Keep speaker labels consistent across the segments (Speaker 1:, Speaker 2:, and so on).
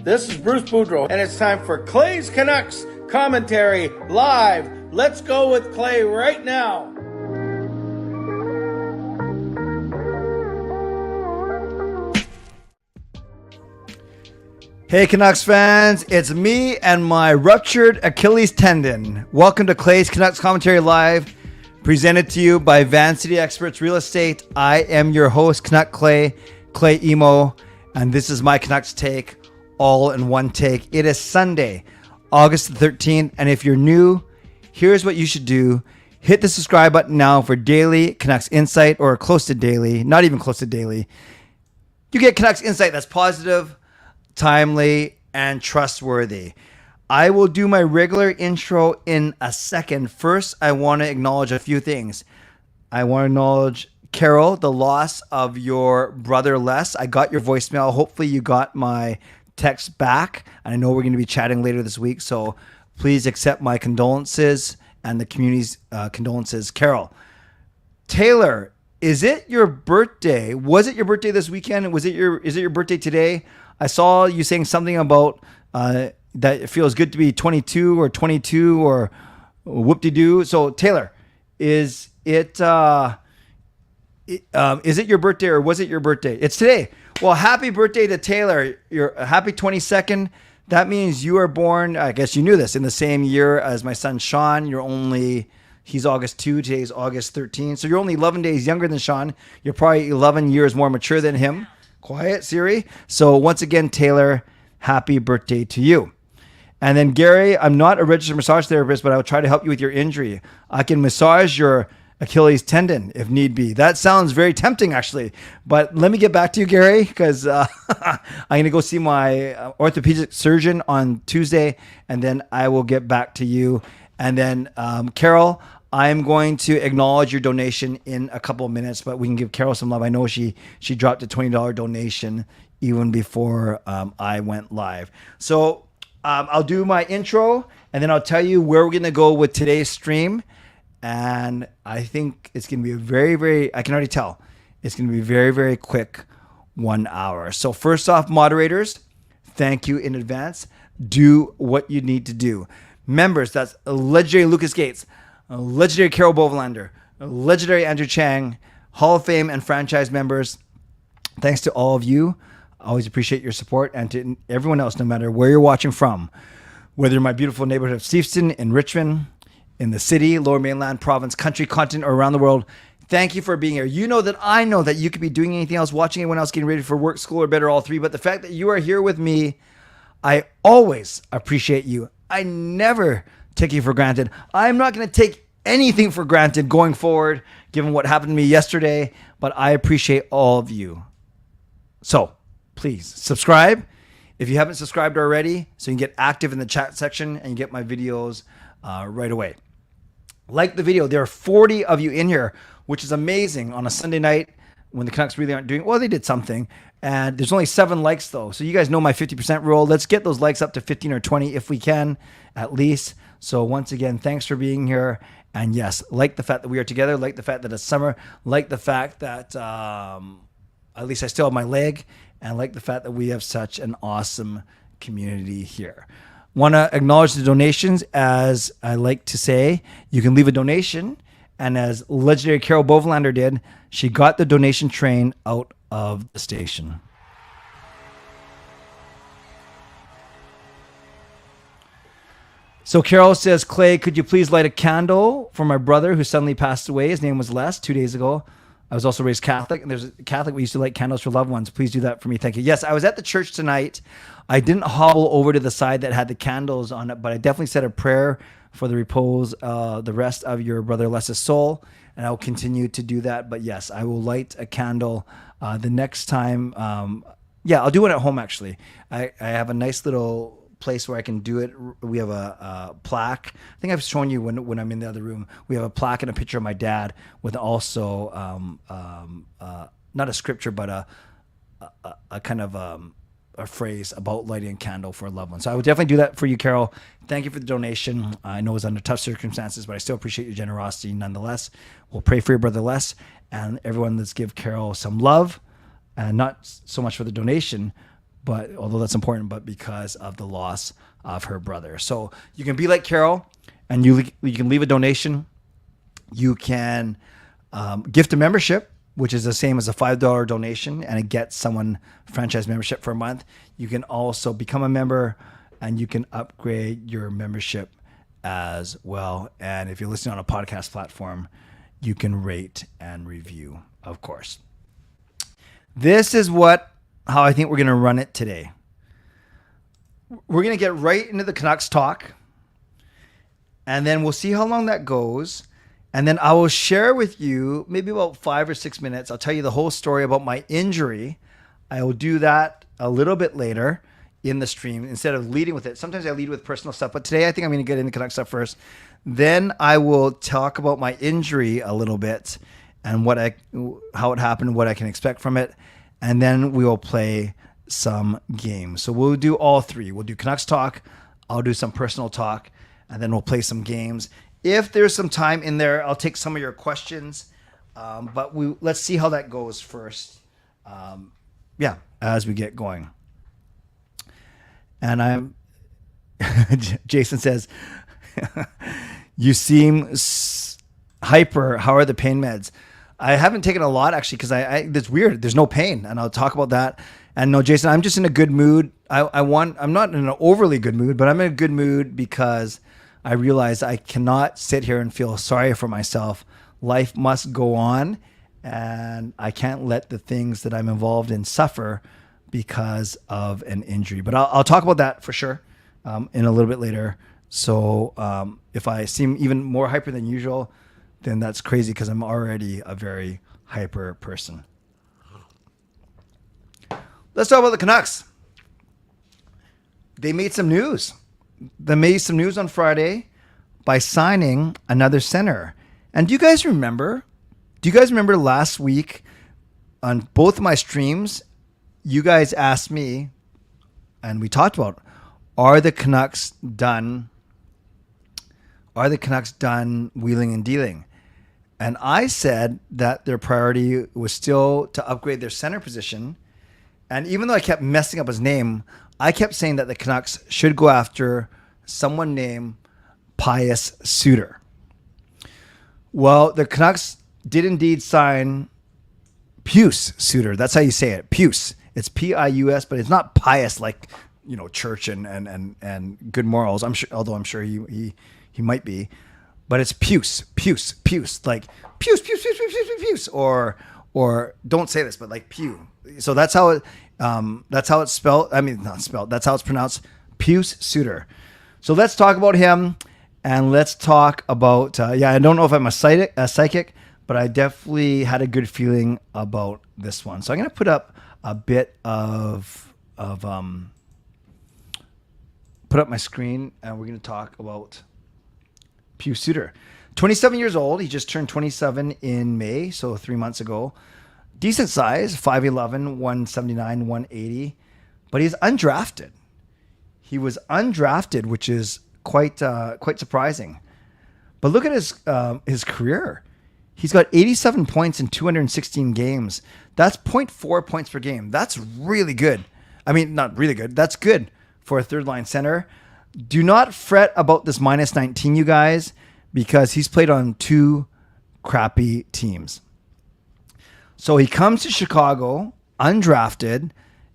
Speaker 1: This is Bruce Boudreau, and it's time for Clay's Canucks commentary live. Let's go with Clay right now.
Speaker 2: Hey Canucks fans, it's me and my ruptured Achilles tendon. Welcome to Clay's Canucks Commentary Live, presented to you by Van City Experts Real Estate. I am your host, Canuck Clay Emo, and this is my Canucks take, all in one take. It is Sunday, August the 13th, and if you're new, here's what you should do. Hit the subscribe button now for daily Canucks insight, or close to daily, not even close to daily. You get Canucks insight that's positive, timely, and trustworthy. I will do my regular intro in a second. First, I want to acknowledge a few things. I want to acknowledge Carol, the loss of your brother Les. I got your voicemail. Hopefully you got my text back. And I know we're going to be chatting later this week, so please accept my condolences and the community's condolences. Carol. Taylor, is it your birthday? Was it your birthday this weekend? Is it your birthday today? I saw you saying something about that it feels good to be 22 or whoop-de-doo. So Taylor, is it your birthday or was it your birthday? It's today. Well, happy birthday to Taylor. You're a happy 22nd. That means you are born, I guess you knew this, in the same year as my son Sean. He's August 2, today's August 13. So you're only 11 days younger than Sean. You're probably 11 years more mature than him. Quiet, Siri. So once again, Taylor, happy birthday to you. And then Gary, I'm not a registered massage therapist, but I'll try to help you with your injury. I can massage your Achilles tendon if need be. That sounds very tempting, actually. But let me get back to you, Gary, because I'm going to go see my orthopedic surgeon on Tuesday, and then I will get back to you. And then Carol, I'm going to acknowledge your donation in a couple of minutes, but we can give Carol some love. I know she dropped a $20 donation even before I went live. So I'll do my intro, and then I'll tell you where we're going to go with today's stream. And I think it's going to be a very, I can already tell, it's going to be very, very quick 1 hour. So first off, moderators, thank you in advance. Do what you need to do. Members, that's legendary Lucas Gates, legendary Carol Bovenlander, legendary Andrew Chang, Hall of Fame and franchise members. Thanks to all of you. I always appreciate your support, and to everyone else, no matter where you're watching from, whether in my beautiful neighborhood of Steveston, in Richmond, in the city, Lower Mainland, province, country, continent, or around the world. Thank you for being here. You know that I know that you could be doing anything else, watching anyone else, getting ready for work, school, or better, all three. But the fact that you are here with me, I always appreciate you. I never take you for granted. I'm not going to take anything for granted going forward, given what happened to me yesterday, but I appreciate all of you. So please subscribe if you haven't subscribed already, so you can get active in the chat section and you get my videos right away. Like the video. There are 40 of you in here, which is amazing on a Sunday night when the Canucks really aren't doing well. They did something, and there's only 7 likes though. So you guys know my 50% rule. Let's get those likes up to 15 or 20 if we can, at least. So once again, thanks for being here. And yes, like the fact that we are together, like the fact that it's summer, like the fact that at least I still have my leg, and like the fact that we have such an awesome community here. Want to acknowledge the donations. As I like to say, you can leave a donation, and as legendary Carol Bovenlander did, she got the donation train out of the station. So Carol says, Clay, could you please light a candle for my brother who suddenly passed away? His name was Les, 2 days ago. I was also raised Catholic, and there's a Catholic. We used to light candles for loved ones. Please do that for me. Thank you. Yes, I was at the church tonight. I didn't hobble over to the side that had the candles on it, but I definitely said a prayer for the repose, the rest of your brother Les's soul, and I will continue to do that. But yes, I will light a candle the next time. I'll do it at home, actually. I have a nice little place where I can do it. We have a plaque. I think I've shown you when I'm in the other room. We have a plaque and a picture of my dad with also not a scripture, but a kind of a phrase about lighting a candle for a loved one. So I would definitely do that for you, Carol. Thank you for the donation. I know it was under tough circumstances, but I still appreciate your generosity nonetheless. We'll pray for your brother Les, and everyone. Let's give Carol some love, and not so much for the donation, but although that's important, but because of the loss of her brother. So you can be like Carol, and you can leave a donation. You can gift a membership, which is the same as a $5 donation, and it gets someone franchise membership for a month. You can also become a member, and you can upgrade your membership as well. And if you're listening on a podcast platform, you can rate and review, of course. This is how I think we're going to run it today. We're going to get right into the Canucks talk, and then we'll see how long that goes. And then I will share with you maybe about 5 or 6 minutes. I'll tell you the whole story about my injury. I will do that a little bit later in the stream instead of leading with it. Sometimes I lead with personal stuff, but today I think I'm going to get into Canucks stuff first. Then I will talk about my injury a little bit and how it happened, what I can expect from it. And then we will play some games. So we'll do all three. We'll do Canucks talk, I'll do some personal talk, and then we'll play some games. If there's some time in there, I'll take some of your questions. But let's see how that goes first. As we get going. And Jason says, you seem hyper. How are the pain meds? I haven't taken a lot actually, because it's weird. There's no pain, and I'll talk about that. And no, Jason, I'm just in a good mood. I'm not in an overly good mood, but I'm in a good mood because I realize I cannot sit here and feel sorry for myself. Life must go on, and I can't let the things that I'm involved in suffer because of an injury. But I'll talk about that for sure in a little bit later. So if I seem even more hyper than usual, then that's crazy because I'm already a very hyper person. Let's talk about the Canucks. They made some news. They made some news on Friday by signing another center. And do you guys remember last week on both of my streams, you guys asked me, and we talked about, are the Canucks done wheeling and dealing? And I said that their priority was still to upgrade their center position. And even though I kept messing up his name, I kept saying that the Canucks should go after someone named Pius Suter. Well, the Canucks did indeed sign Pius Suter. That's how you say it. Pius. It's Pius, but it's not pious like, church and good morals. I'm sure, although I'm sure he might be, but it's Pius, like Pius, or don't say this, but like Pew. So that's how it's spelled. I mean, not spelled. That's how it's pronounced. Pius Suter. So let's talk about him, and let's talk about. I don't know if I'm a psychic, but I definitely had a good feeling about this one. So I'm going to put up a bit put up my screen, and we're going to talk about Pius Suter. 27 years old. He just turned 27 in May, so 3 months ago. Decent size, 5'11", 179, 180, but he's undrafted. He was undrafted, which is quite surprising. But look at his career. He's got 87 points in 216 games. That's 0.4 points per game. That's really good. I mean, not really good. That's good for a third-line center. Do not fret about this minus 19, you guys, because he's played on 2 crappy teams. So he comes to Chicago, undrafted,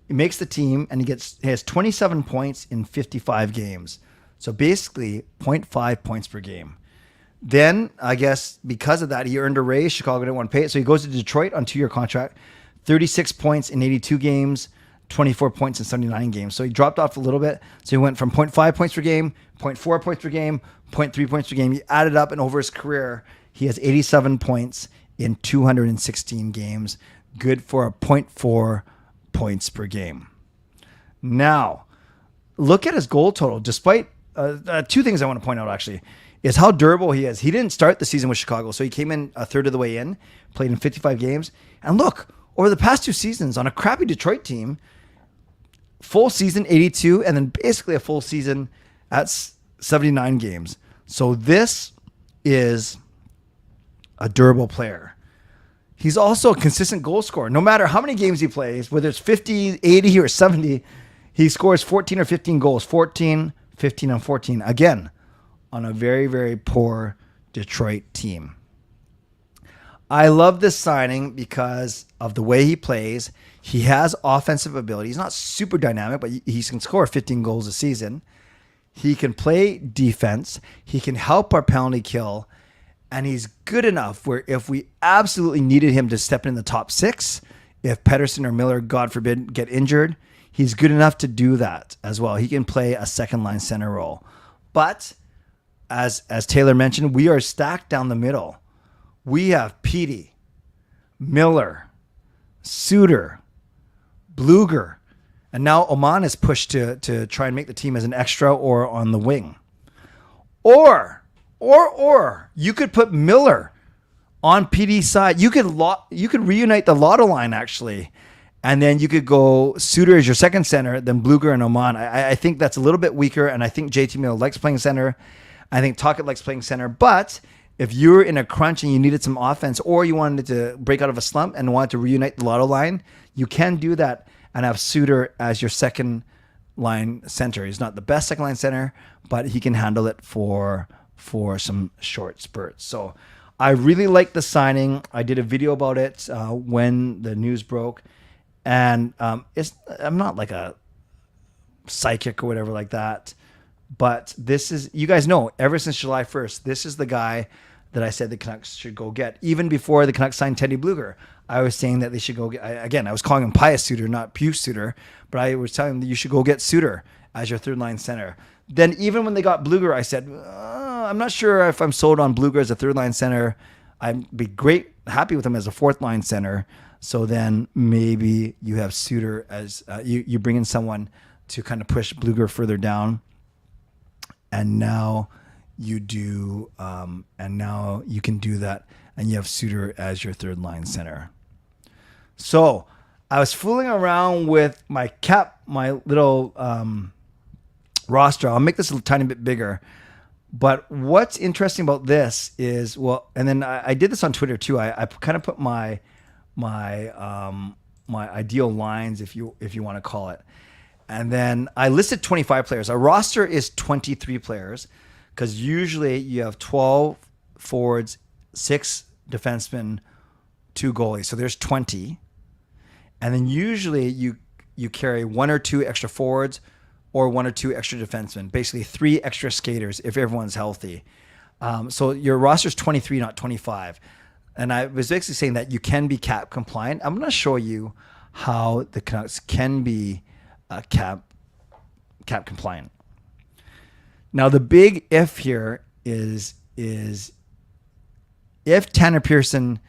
Speaker 2: he makes the team, and he has 27 points in 55 games. So basically 0.5 points per game. Then, I guess, because of that, he earned a raise. Chicago didn't want to pay it. So he goes to Detroit on 2-year contract, 36 points in 82 games, 24 points in 79 games. So he dropped off a little bit. So he went from 0.5 points per game, 0.4 points per game, 0.3 points per game. He added up, and over his career, he has 87 points in 216 games. Good for a 0.4 points per game. Now, look at his goal total. Despite 2 things I want to point out, actually, is how durable he is. He didn't start the season with Chicago, so he came in a third of the way in, played in 55 games. And look, over the past 2 seasons on a crappy Detroit team, full season 82, and then basically a full season at 79 games. So this is a durable player. He's also a consistent goal scorer. No matter how many games he plays, whether it's 50, 80, or 70, He scores 14 or 15 goals, 14, 15, and 14. Again, on a very, very poor Detroit team. I love this signing because of the way he plays. He has offensive ability. He's not super dynamic, but he can score 15 goals a season. He can play defense. He can help our penalty kill. And he's good enough where if we absolutely needed him to step in the top 6, if Pettersson or Miller, God forbid, get injured, he's good enough to do that as well. He can play a second-line center role. But as Taylor mentioned, we are stacked down the middle. We have Petey, Miller, Suter, Bluger, and now Oman is pushed to try and make the team as an extra or on the wing. Or you could put Miller on Petey's side. You could reunite the Lotto line actually, and then you could go Suter as your second center, then Bluger and Oman. I think that's a little bit weaker, and I think JT Miller likes playing center. I think Tocchet likes playing center, but if you're in a crunch and you needed some offense or you wanted to break out of a slump and wanted to reunite the Lotto line, you can do that and have Suter as your second line center. He's not the best second line center, but he can handle it for some short spurts. So I really like the signing. I did a video about it when the news broke. And I'm not like a psychic or whatever like that. But this is, you guys know, ever since July 1st, this is the guy that I said the Canucks should go get. Even before the Canucks signed Teddy Bluger, I was saying that they should go get, I was calling him Pius Suter, not Pius Suter, but I was telling him that you should go get Suter as your third line center. Then even when they got Bluger, I said, I'm not sure if I'm sold on Bluger as a third line center. I'd be happy with him as a fourth line center. So then maybe you have Suter as, you bring in someone to kind of push Bluger further down. And now you do, and now you can do that, and you have Suter as your third line center. So I was fooling around with my little roster. I'll make this a tiny bit bigger. But what's interesting about this is, well, and then I did this on Twitter too. I kind of put my ideal lines, if you want to call it. And then I listed 25 players. Our roster is 23 players because usually you have 12 forwards, 6 defensemen, 2 goalies. So there's 20. And then usually you carry 1 or 2 extra forwards or 1 or 2 extra defensemen, basically 3 extra skaters if everyone's healthy. So your roster is 23, not 25. And I was basically saying that you can be cap compliant. I'm going to show you how the Canucks can be cap compliant. Now the big if here is if Tanner Pearson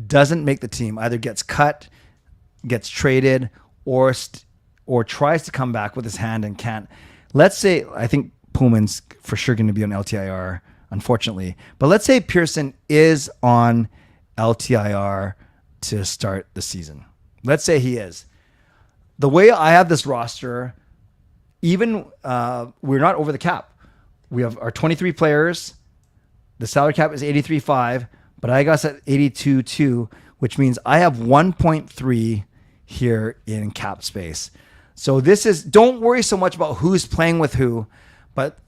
Speaker 2: doesn't make the team, either gets cut, gets traded, or tries to come back with his hand and can't. Let's say, I think Pullman's for sure going to be on LTIR, unfortunately. But let's say Pearson is on LTIR to start the season. Let's say he is. The way I have this roster, even we're not over the cap. We have our 23 players. The salary cap is 83.5, but I got us at 82.2, which means I have 1.3 here in cap space. So this is, don't worry so much about who's playing with who, but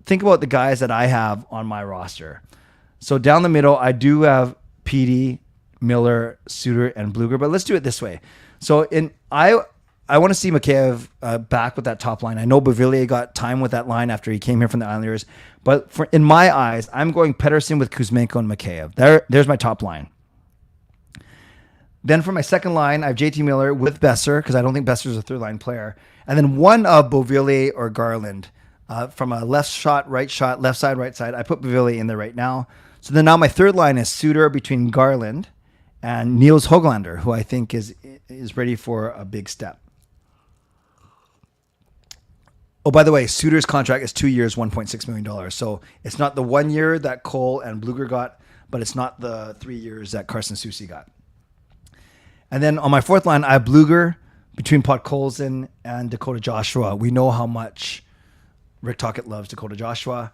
Speaker 2: think about the guys that I have on my roster. So down the middle, I do have Petey, Miller, Suter, and Bluger, but let's do it this way. So I want to see Mikheyev back with that top line. I know Bovillier got time with that line after he came here from the Islanders, but in my eyes, I'm going Pettersson with Kuzmenko and Mikheyev. There's my top line. Then for my second line, I have JT Miller with Besser because I don't think Besser is a third line player, and then one of Bovillier or Garland from a left shot, left side, right side. I put Bovillier in there right now. So then now my third line is Suter between Garland and Niels Höglander, who I think is ready for a big step. Oh, by the way, Suter's contract is 2 years, $1.6 million. So it's not the 1 year that Cole and Bluger got, but it's not the 3 years that Carson Soucy got. And then on my fourth line, I have Bluger between Podkolzin and Dakota Joshua. We know how much Rick Tocchet loves Dakota Joshua.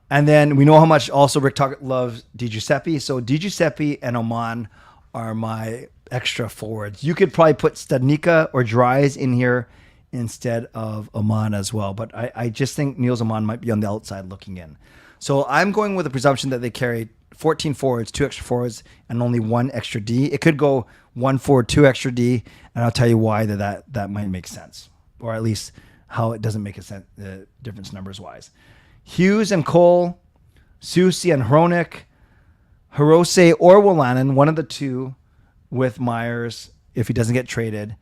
Speaker 2: And then we know how much also Rick Tocchet loves DiGiuseppe. So DiGiuseppe and Oman are my extra forwards. You could probably put Studnicka or Dries in here instead of Aman as well. But I just think Niels Aman might be on the outside looking in. So I'm going with the presumption that they carry 14 forwards, 2 extra forwards, and only 1 extra D. It could go 1 forward, 2 extra D, and I'll tell you why that might make sense, or at least how it doesn't make a sense, difference numbers-wise. Hughes and Cole, Susi and Hronik, Hirose or Wolanin, one of the two with Myers if he doesn't get traded,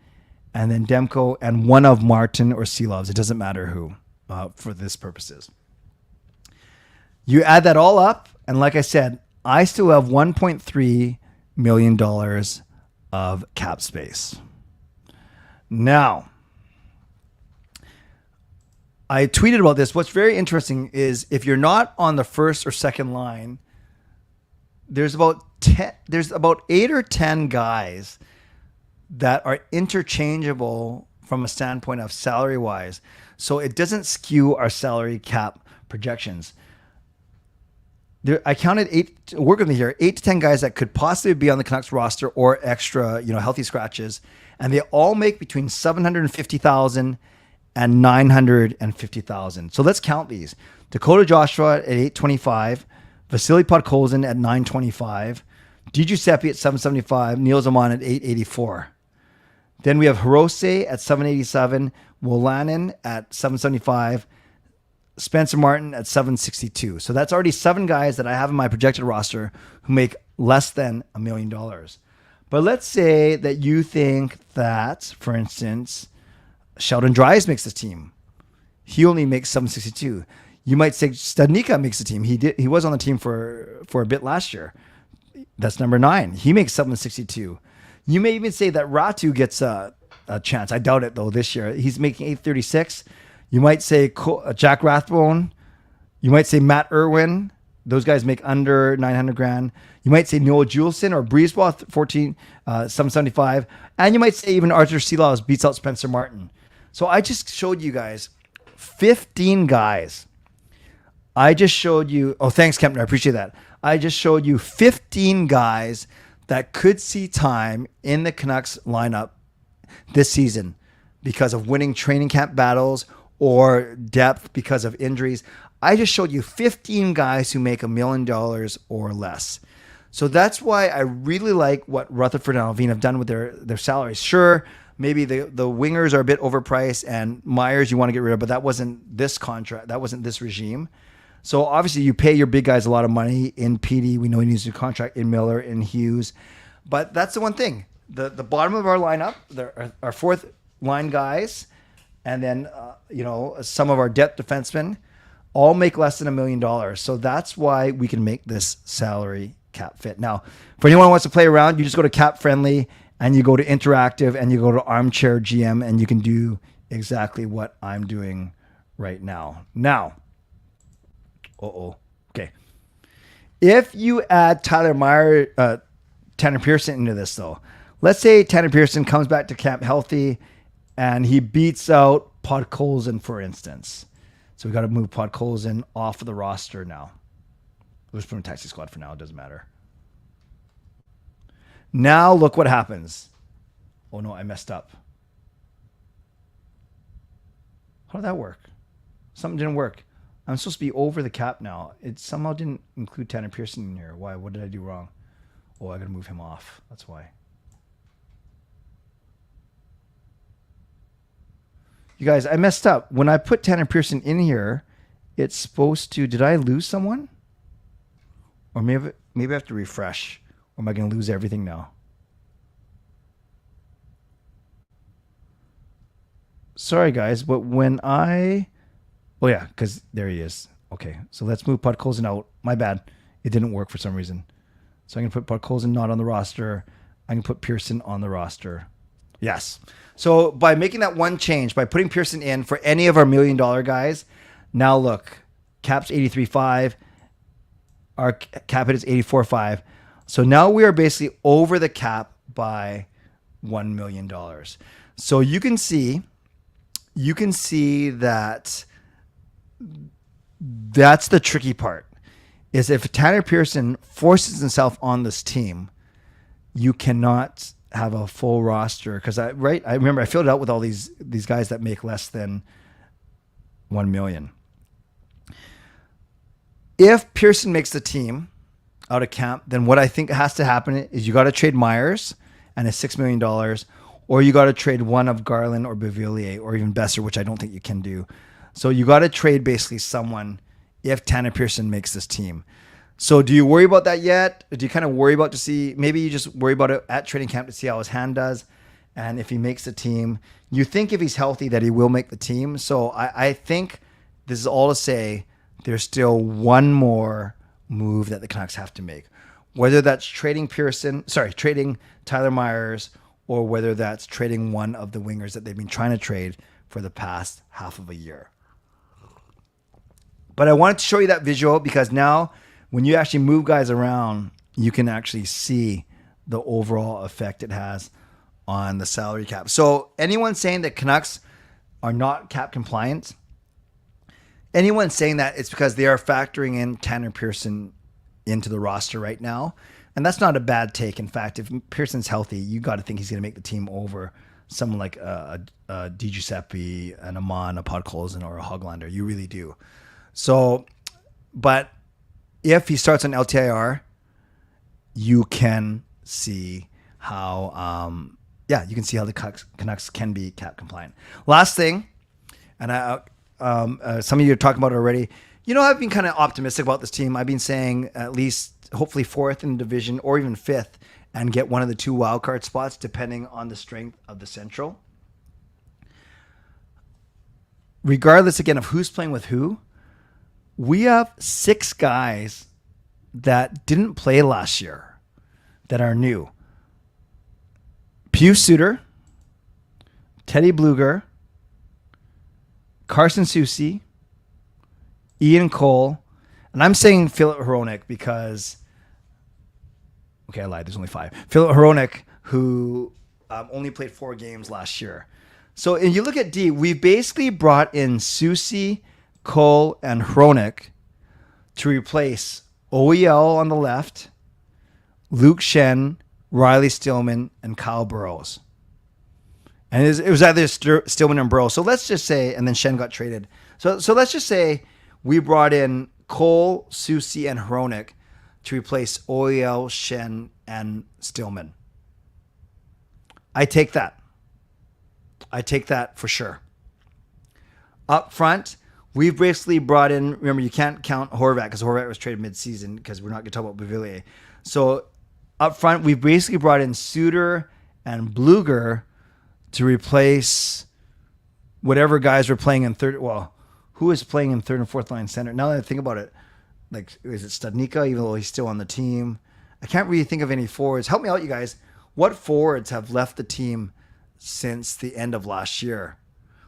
Speaker 2: and then Demko and one of Martin or Seelovs. It doesn't matter who for this purposes. You add that all up, and like I said, I still have $1.3 million of cap space. Now, I tweeted about this. What's very interesting is if you're not on the first or second line, there's about 8 or 10 guys that are interchangeable from a standpoint of salary wise. So it doesn't skew our salary cap projections. I counted 8 to 10 guys that could possibly be on the Canucks roster or extra, healthy scratches. And they all make between 750,000 and 950,000. So let's count these. Dakota Joshua at 825, Vasily Podkolzin at 925, Di Giuseppe at 775, Niels Aman at 884. Then we have Hirose at 787, Wolanin at 775, Spencer Martin at 762. So that's already 7 guys that I have in my projected roster who make less than $1 million. But let's say that you think that, for instance, Sheldon Dries makes the team. He only makes 762. You might say Studnicka makes the team. He was on the team for a bit last year. That's number 9. He makes 762. You may even say that Ratu gets a chance. I doubt it though this year. He's making 836. You might say Jack Rathbone. You might say Matt Irwin. Those guys make under 900 grand. You might say Noah Juleson or Breezeball 775. And you might say even Arthur Seelovs beats out Spencer Martin. So I just showed you guys 15 guys. I just showed you, thanks Kempner, I appreciate that. I just showed you 15 guys that could see time in the Canucks lineup this season because of winning training camp battles or depth because of injuries. I just showed you 15 guys who make $1 million or less. So that's why I really like what Rutherford and Alvin have done with their salaries. Sure, maybe the wingers are a bit overpriced and Myers you want to get rid of, but that wasn't this contract. That wasn't this regime. So obviously you pay your big guys a lot of money in PD. We know he needs a contract in Miller, in Hughes. But that's the one thing. The bottom of our lineup, our fourth line guys, and then some of our depth defensemen all make less than $1 million. So that's why we can make this salary cap fit. Now, for anyone who wants to play around, you just go to Cap Friendly and you go to Interactive and you go to Armchair GM and you can do exactly what I'm doing right now. Now, okay. If you add Tanner Pearson into this, though, let's say Tanner Pearson comes back to camp healthy and he beats out Podkolzin, for instance. So we got to move Podkolzin off of the roster now. We'll just put him in taxi squad for now. It doesn't matter. Now look what happens. Oh no, I messed up. How did that work? Something didn't work. I'm supposed to be over the cap now. It somehow didn't include Tanner Pearson in here. Why? What did I do wrong? Oh, I got to move him off. That's why. You guys, I messed up. When I put Tanner Pearson in here, it's supposed to... Did I lose someone? Or maybe I have to refresh. Or am I going to lose everything now? Sorry, guys, but when I... Oh, yeah, because there he is. Okay, so let's move Podkolzin out. My bad. It didn't work for some reason. So I'm going to put Podkolzin not on the roster. I can put Pearson on the roster. Yes. So by making that one change, by putting Pearson in for any of our $1 million guys, now look, cap's 83.5. Our cap hit is 84.5. So now we are basically over the cap by $1 million. So you can see that that's the tricky part, is if Tanner Pearson forces himself on this team, you cannot have a full roster because I remember I filled it out with all these guys that make less than 1 million. If Pearson makes the team out of camp, then what I think has to happen is you got to trade Myers and his $6 million, or you got to trade one of Garland or Beauvillier or even Besser, which I don't think you can do. So you got to trade basically someone if Tanner Pearson makes this team. So do you worry about that yet? Or do you kind of worry about to see, maybe you just worry about it at training camp to see how his hand does? And if he makes the team, you think if he's healthy that he will make the team. So I think this is all to say there's still one more move that the Canucks have to make. Whether that's trading Tyler Myers, or whether that's trading one of the wingers that they've been trying to trade for the past half of a year. But I wanted to show you that visual because now when you actually move guys around, you can actually see the overall effect it has on the salary cap. So anyone saying that Canucks are not cap compliant, anyone saying that, it's because they are factoring in Tanner Pearson into the roster right now. And that's not a bad take. In fact, if Pearson's healthy, you got to think he's going to make the team over someone like a Di Giuseppe, an Amon, a Podkolzin, or a Bovenlander. You really do. So, but if he starts on LTIR, you can see how, you can see how the Canucks can be cap compliant. Last thing, and some of you are talking about it already. You know, I've been kind of optimistic about this team. I've been saying at least hopefully 4th in the division or even 5th and get one of the 2 wildcard spots depending on the strength of the Central. Regardless, again, of who's playing with who, we have 6 guys that didn't play last year that are new. Pius Suter, Teddy Bluger, Carson Soucy, Ian Cole, and I'm saying Philip Hronek because, okay, I lied. There's only 5. Philip Hronek, who only played 4 games last year. So if you look at D, we basically brought in Soucy, Cole, and Hronek to replace OEL on the left, Luke Shen, Riley Stillman, and Kyle Burrows. And it was either Stillman and Burrows. So let's just say, and then Shen got traded. So let's just say we brought in Cole, Soucy, and Hronek to replace OEL, Shen, and Stillman. I take that. I take that for sure. Up front, we've basically brought in, remember, you can't count Horvat because Horvat was traded mid-season because we're not going to talk about Beauvillier. So up front, we've basically brought in Suter and Bluger to replace whatever guys were playing in third. Well, who is playing in third and fourth line center? Now that I think about it, like, is it Studnicka, even though he's still on the team? I can't really think of any forwards. Help me out, you guys. What forwards have left the team since the end of last year?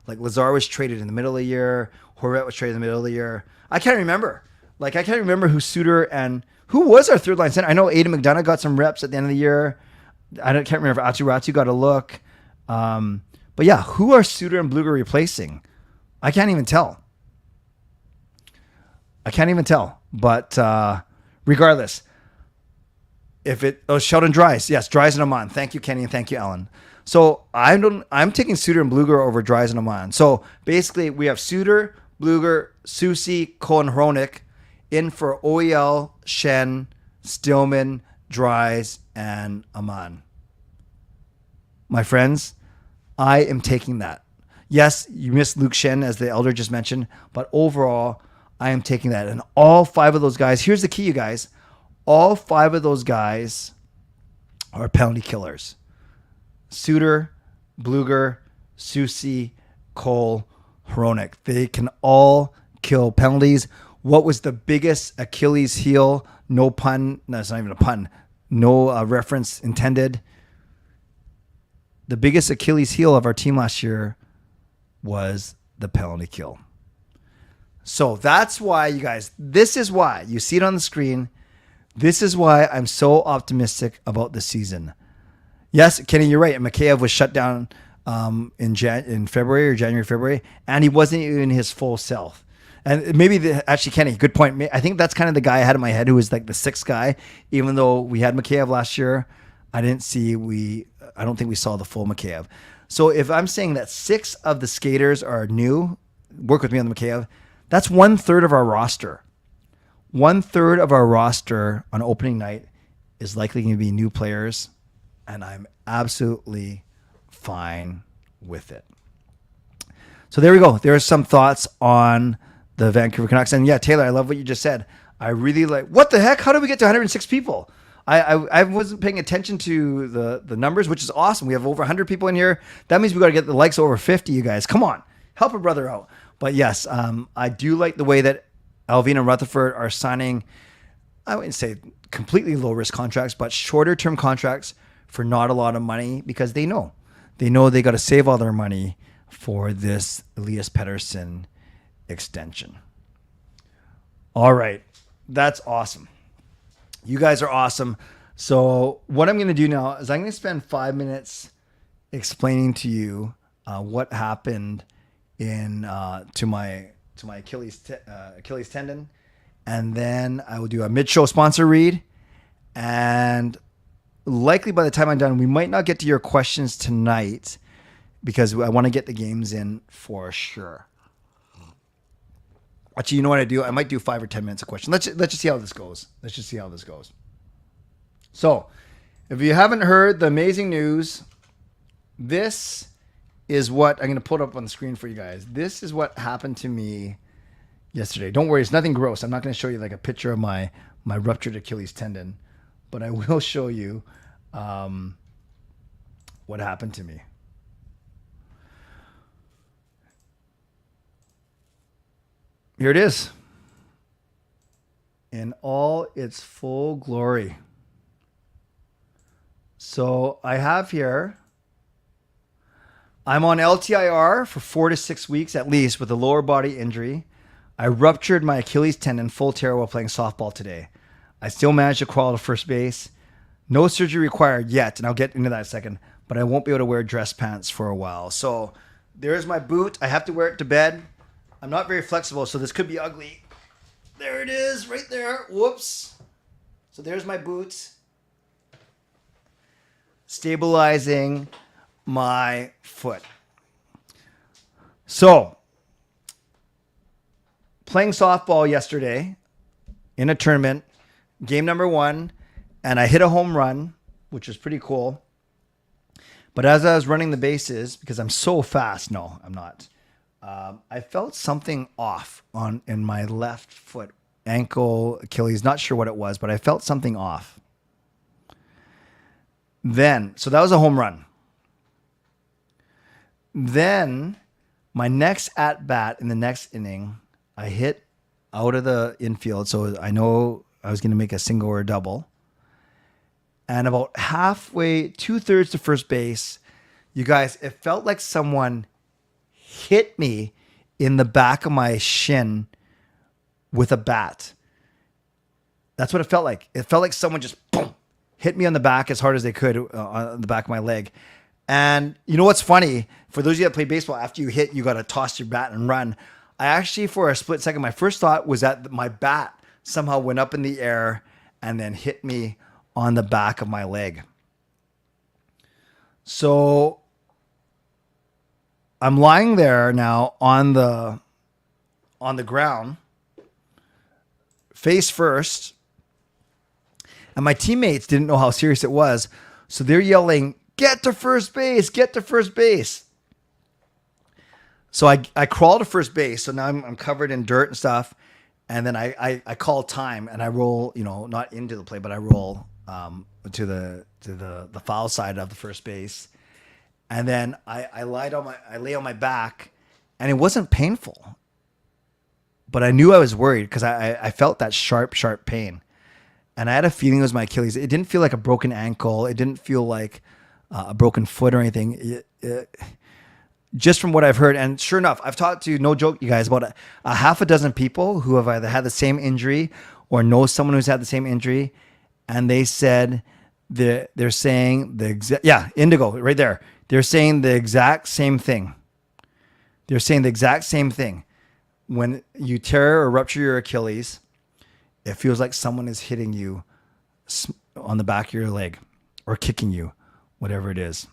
Speaker 2: Like, Lazar was traded in the middle of the year. Horvat was traded in the middle of the year. I can't remember. Like, I can't remember who Suter and who was our third line center. I know Aidan McDonough got some reps at the end of the year. Can't remember if Ratu got a look. But yeah, who are Suter and Bluger replacing? I can't even tell. But regardless, Sheldon Dries. Yes, Dries and Amon. Thank you, Kenny, and thank you, Alan. So I'm taking Suter and Bluger over Dries and Amon. So basically, we have Suter, Bluger, Soucy, Cole, and Hronek in for OEL, Shen, Stillman, Dries, and Amon. My friends, I am taking that. Yes, you missed Luke Shen, as the elder just mentioned, but overall, I am taking that. And all 5 of those guys, here's the key, you guys. All 5 of those guys are penalty killers. Suter, Bluger, Soucy, Cole, Hronek. They can all kill penalties. What was the biggest Achilles heel? No pun. No, it's not even a pun. No reference intended. The biggest Achilles heel of our team last year was the penalty kill. So that's why, you guys, this is why, you see it on the screen, this is why I'm so optimistic about the season. Yes, Kenny, you're right. Mikheyev was shut down in January, February, and he wasn't even his full self. And maybe, actually, Kenny, good point. I think that's kind of the guy I had in my head who was like the 6th guy, even though we had Mikheyev last year. I don't think we saw the full Mikheyev. So if I'm saying that 6 of the skaters are new, work with me on the Mikheyev, that's 1/3 of our roster. 1/3 of our roster on opening night is likely going to be new players, and I'm absolutely fine with it. So there we go. There are some thoughts on the Vancouver Canucks. And yeah, Taylor, I love what you just said. I really like, what the heck? How did we get to 106 people? I wasn't paying attention to the numbers, which is awesome. We have over 100 people in here. That means we got to get the likes over 50, you guys. Come on. Help a brother out. But yes, I do like the way that Alvin and Rutherford are signing, I wouldn't say completely low-risk contracts, but shorter-term contracts for not a lot of money because they know they got to save all their money for this Elias Pettersson extension. All right. That's awesome. You guys are awesome. So what I'm going to do now is I'm going to spend 5 minutes explaining to you what happened to my Achilles tendon, and then I will do a mid-show sponsor read. And likely by the time I'm done, we might not get to your questions tonight because I want to get the games in for sure. Actually, you know what I do? I might do 5 or 10 minutes of questions. Let's just see how this goes. So, if you haven't heard the amazing news, this is what I'm going to put up on the screen for you guys. This is what happened to me yesterday. Don't worry, it's nothing gross. I'm not going to show you like a picture of my ruptured Achilles tendon, but I will show you what happened to me. Here it is in all its full glory. So I have here, I'm on LTIR for 4 to 6 weeks at least with a lower body injury. I ruptured my Achilles tendon full tear while playing softball today. I still managed to crawl to first base. No surgery required yet, and I'll get into that in a second, but I won't be able to wear dress pants for a while. So there's my boot. I have to wear it to bed. I'm not very flexible, so this could be ugly. There it is, right there. Whoops. So there's my boots. Stabilizing my foot. So, playing softball yesterday in a tournament, game number 1, and I hit a home run, which was pretty cool. But as I was running the bases, because I'm so fast, no, I'm not. I felt something off in my left foot, ankle, Achilles, not sure what it was, but I felt something off. So that was a home run. Then my next at bat in the next inning, I hit out of the infield. So I know I was going to make a single or a double. And about halfway, 2/3 to first base, you guys, it felt like someone hit me in the back of my shin with a bat. That's what it felt like. It felt like someone just boom, hit me on the back as hard as they could on the back of my leg. And you know what's funny? For those of you that play baseball, after you hit, you got to toss your bat and run. I actually, for a split second, my first thought was that my bat somehow went up in the air and then hit me on the back of my leg. So I'm lying there now on the ground, face first, and my teammates didn't know how serious it was, so they're yelling, "Get to first base! Get to first base!" So I crawl to first base. So now I'm covered in dirt and stuff, and then I call time and I roll, not into the play, but I roll to the foul side of the first base. And then I lay on my back, and it wasn't painful, but I knew I was worried because I felt that sharp pain, and I had a feeling it was my Achilles. It didn't feel like a broken ankle. It didn't feel like a broken foot or anything. Just from what I've heard, and sure enough, I've talked to, no joke, you guys, about a half a dozen people who have either had the same injury or know someone who's had the same injury, and they said they're saying the exact, Indigo, right there. They're saying the exact same thing. When you tear or rupture your Achilles, it feels like someone is hitting you on the back of your leg. or kicking you, whatever it is.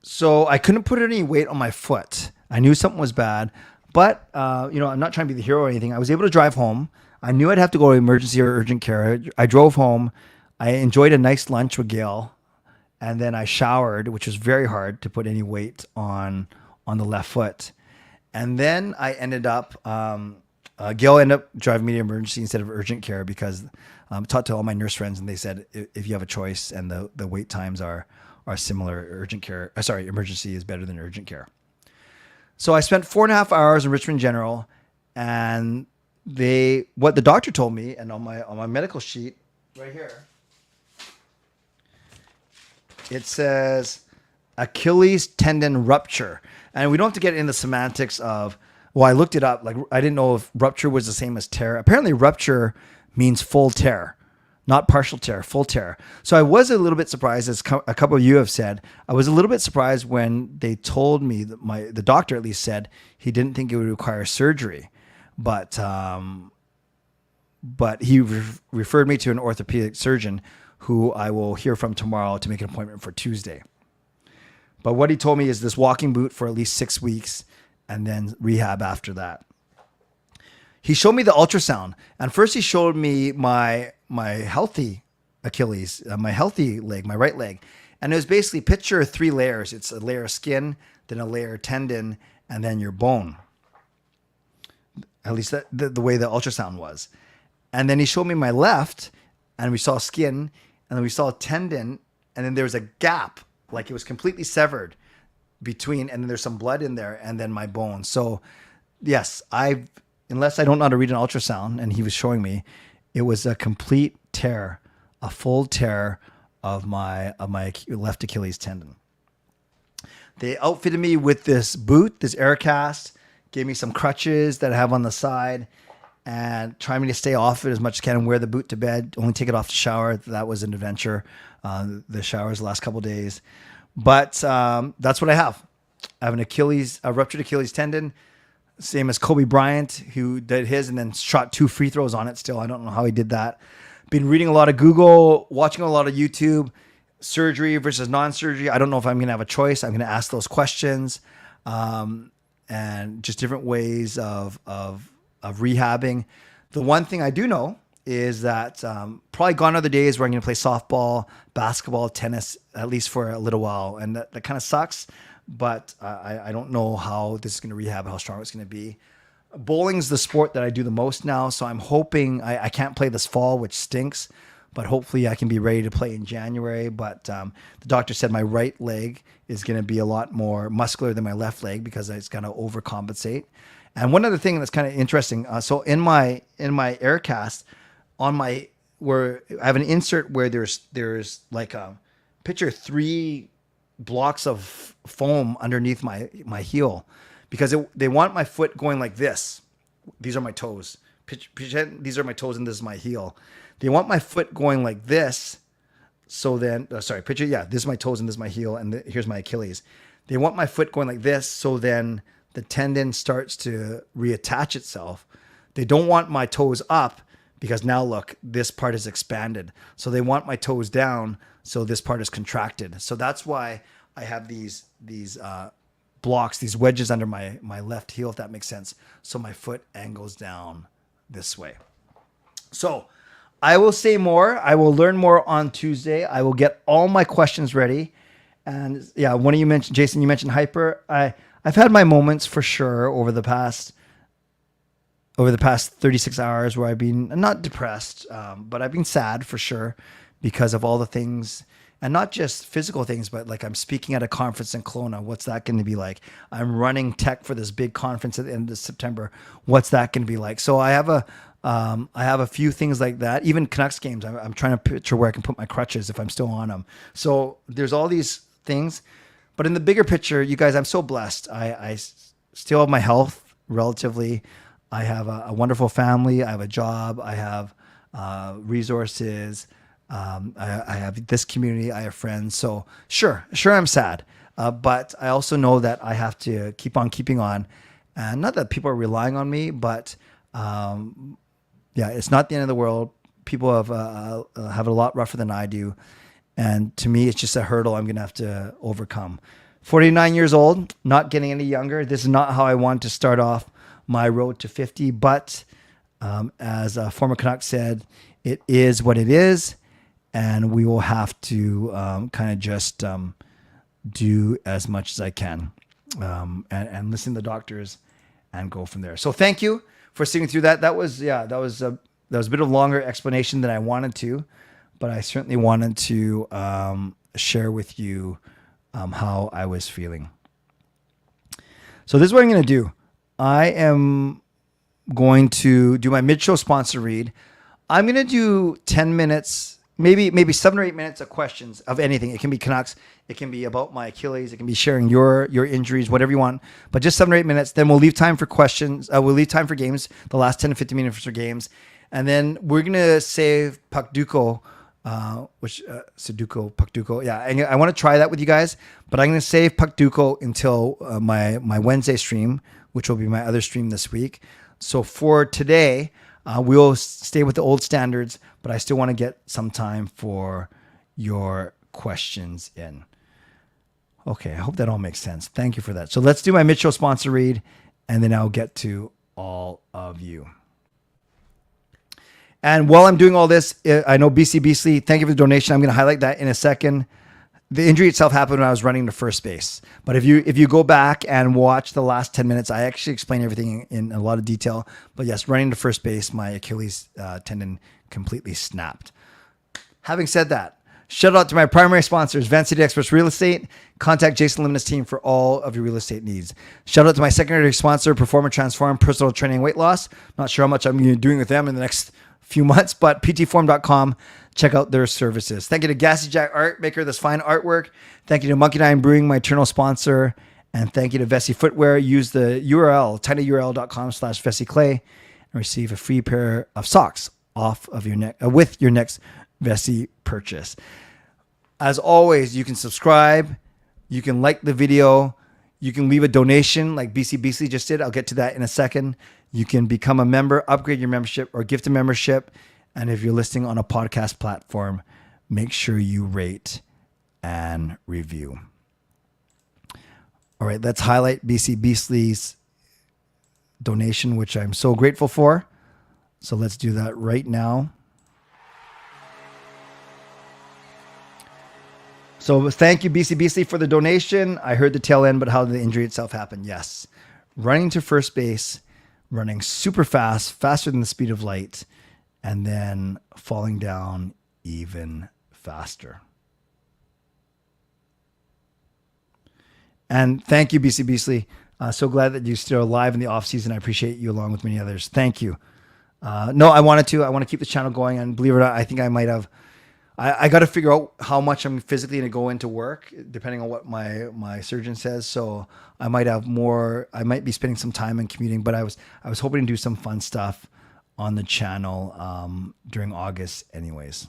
Speaker 2: So I couldn't put any weight on my foot. I knew something was bad, but I'm not trying to be the hero or anything. I was able to drive home. I knew I'd have to go to emergency or urgent care. I drove home. I enjoyed a nice lunch with Gail, and then I showered, which was very hard to put any weight on the left foot. And then I ended up, Gail ended up driving me to emergency instead of urgent care because I talked to all my nurse friends, and they said if you have a choice and the wait times are similar, emergency is better than urgent care. So I spent 4.5 hours in Richmond General, and what the doctor told me, and on my medical sheet right here, it says Achilles tendon rupture. And we don't have to get into the semantics of, well, I looked it up. Like, I didn't know if rupture was the same as tear. Apparently rupture means full tear, not partial tear, full tear. So I was a little bit surprised, as a couple of you have said, I was a little bit surprised when they told me that the doctor at least said he didn't think it would require surgery, but he referred me to an orthopedic surgeon who I will hear from tomorrow to make an appointment for Tuesday. But what he told me is this walking boot for at least 6 weeks and then rehab after that. He showed me the ultrasound, and first he showed me my healthy Achilles, my healthy leg, my right leg. And it was basically, picture 3 layers. It's a layer of skin, then a layer of tendon, and then your bone. At least the way the ultrasound was. And then he showed me my left, and we saw skin, and then we saw tendon, and then there was a gap, like it was completely severed between, and then there's some blood in there, and then my bone. So yes, unless I don't know how to read an ultrasound, and he was showing me, it was a complete tear, a full tear of my left Achilles tendon. They outfitted me with this boot, this air cast, gave me some crutches that I have on the side, and trying me to stay off it as much as I can and wear the boot to bed, only take it off to shower. That was an adventure. The showers the last couple of days. But that's what I have. I have a ruptured Achilles tendon, same as Kobe Bryant, who did his and then shot 2 free throws on it still. I don't know how he did that. Been reading a lot of Google, watching a lot of YouTube, surgery versus non-surgery. I don't know if I'm going to have a choice. I'm going to ask those questions, and just different ways of rehabbing. The one thing I do know is that probably gone are the days where I'm going to play softball, basketball, tennis, at least for a little while. And that kind of sucks, but I don't know how this is going to rehab, how strong it's going to be. Bowling's the sport that I do the most now, so I'm hoping I can't play this fall, which stinks, but hopefully I can be ready to play in January. But the doctor said my right leg is going to be a lot more muscular than my left leg because it's going to overcompensate. And one other thing that's kind of interesting, so in my air cast, where I have an insert where there's like a picture 3 blocks of foam underneath my heel, because they want my foot going like this. These are my toes. Pretend these are my toes and this is my heel. They want my foot going like this. So then, this is my toes and this is my heel, and here's my Achilles. They want my foot going like this, so then the tendon starts to reattach itself. They don't want my toes up because now look, this part is expanded. So they want my toes down, so this part is contracted. So that's why I have these blocks, these wedges under my left heel, if that makes sense. So my foot angles down this way. So I will say more. I will learn more on Tuesday. I will get all my questions ready. And yeah, one of you mentioned, Jason, you mentioned hyper. I've had my moments for sure over the past 36 hours where I've been not depressed, but I've been sad for sure because of all the things, and not just physical things, but like I'm speaking at a conference in Kelowna. What's that going to be like? I'm running tech for this big conference at the end of September. What's that going to be like? So I have a few things like that. Even Canucks games, I'm trying to picture where I can put my crutches if I'm still on them. So there's all these things, but in the bigger picture, you guys, I'm so blessed. I still have my health relatively. I have a wonderful family. I have a job. I have resources. I have this community. I have friends. So sure, I'm sad. But I also know that I have to keep on keeping on. And not that people are relying on me, but yeah, it's not the end of the world. people have it a lot rougher than I do. And to me, it's just a hurdle I'm going to have to overcome. 49 years old, not getting any younger. This is not how I want to start off my road to 50. But as a former Canuck said, it is what it is. And we will have to kind of just do as much as I can and listen to the doctors and go from there. So thank you for sitting through that. That was a bit of a longer explanation than I wanted to, but I certainly wanted to share with you how I was feeling. So this is what I'm going to do. I am going to do my mid-show sponsor read. I'm going to do 10 minutes, maybe 7 or 8 minutes of questions of anything. It can be Canucks. It can be about my Achilles. It can be sharing your injuries, whatever you want. But just 7 or 8 minutes. Then we'll leave time for questions. We'll leave time for games, the last 10 to 15 minutes for games. And then we're going to save Puckduko, Sudoku, Puckduko. Yeah, I want to try that with you guys. But I'm going to save Puckduko until my Wednesday stream, which will be my other stream this week. So for today, we'll stay with the old standards, but I still want to get some time for your questions in. Okay, I hope that all makes sense. Thank you for that. So let's do my mid-show sponsor read, and then I'll get to all of you. And while I'm doing all this, I know BC Beasley, thank you for the donation. I'm going to highlight that in a second. The injury itself happened when I was running to first base. But if you go back and watch the last 10 minutes, I actually explain everything in a lot of detail. But yes, running to first base, my Achilles tendon completely snapped. Having said that, shout out to my primary sponsors, Van City Experts Real Estate. Contact Jason Lim and his team for all of your real estate needs. Shout out to my secondary sponsor, Perform and Transform Personal Training and Weight Loss. Not sure how much I'm going to be doing with them in the next few months, but ptform.com. Check out their services. Thank you to Gassy Jack Art, maker of this fine artwork. Thank you to Monkey Nine Brewing, my eternal sponsor. And thank you to Vessi Footwear. Use the URL, tinyurl.com/VessiClay and receive a free pair of socks off of your with your next Vessi purchase. As always, you can subscribe. You can like the video. You can leave a donation like BC Beasley just did. I'll get to that in a second. You can become a member, upgrade your membership, or gift a membership. And if you're listening on a podcast platform, make sure you rate and review. All right, let's highlight BC Beasley's donation, which I'm so grateful for. So let's do that right now. So thank you, BC Beasley, for the donation. I heard the tail end, but how did the injury itself happen? Yes. Running to first base, running super fast, faster than the speed of light, and then falling down even faster. And thank you, BC Beasley. So glad that you're still alive in the off season. I appreciate you along with many others. Thank you. No, I want to keep the channel going. And believe it or not, I think I might have, I got to figure out how much I'm physically going to go into work, depending on what my surgeon says. So I might be spending some time in commuting, but I was hoping to do some fun stuff on the channel during August anyways.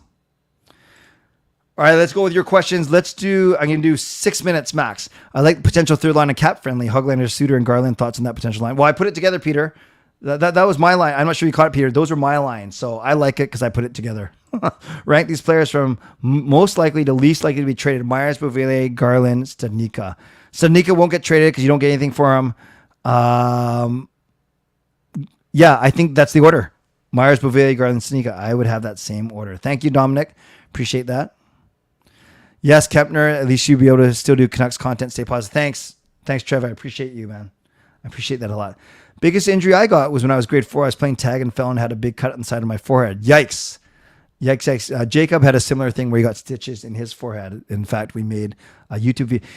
Speaker 2: All right, let's go with your questions. I'm going to do 6 minutes max. I like potential third line and cap friendly. Hoglander, Suter, and Garland. Thoughts on that potential line? Well, I put it together, Peter. That was my line. I'm not sure you caught it, Peter. Those were my lines. So I like it because I put it together. Rank these players from most likely to least likely to be traded. Myers, Bovenlander, Garland, Studnicka. Studnicka won't get traded because you don't get anything for him. Yeah, I think that's the order. Myers, Bovenlander, Garland, Studnicka. I would have that same order. Thank you, Dominic. Appreciate that. Yes, Kempner, at least you'll be able to still do Canucks content, stay positive. Thanks, Trev. I appreciate you, man. I appreciate that a lot. Biggest injury I got was when I was grade 4. I was playing tag and fell and had a big cut on the side of my forehead. Yikes. Jacob had a similar thing where he got stitches in his forehead. In fact, we made a YouTube video.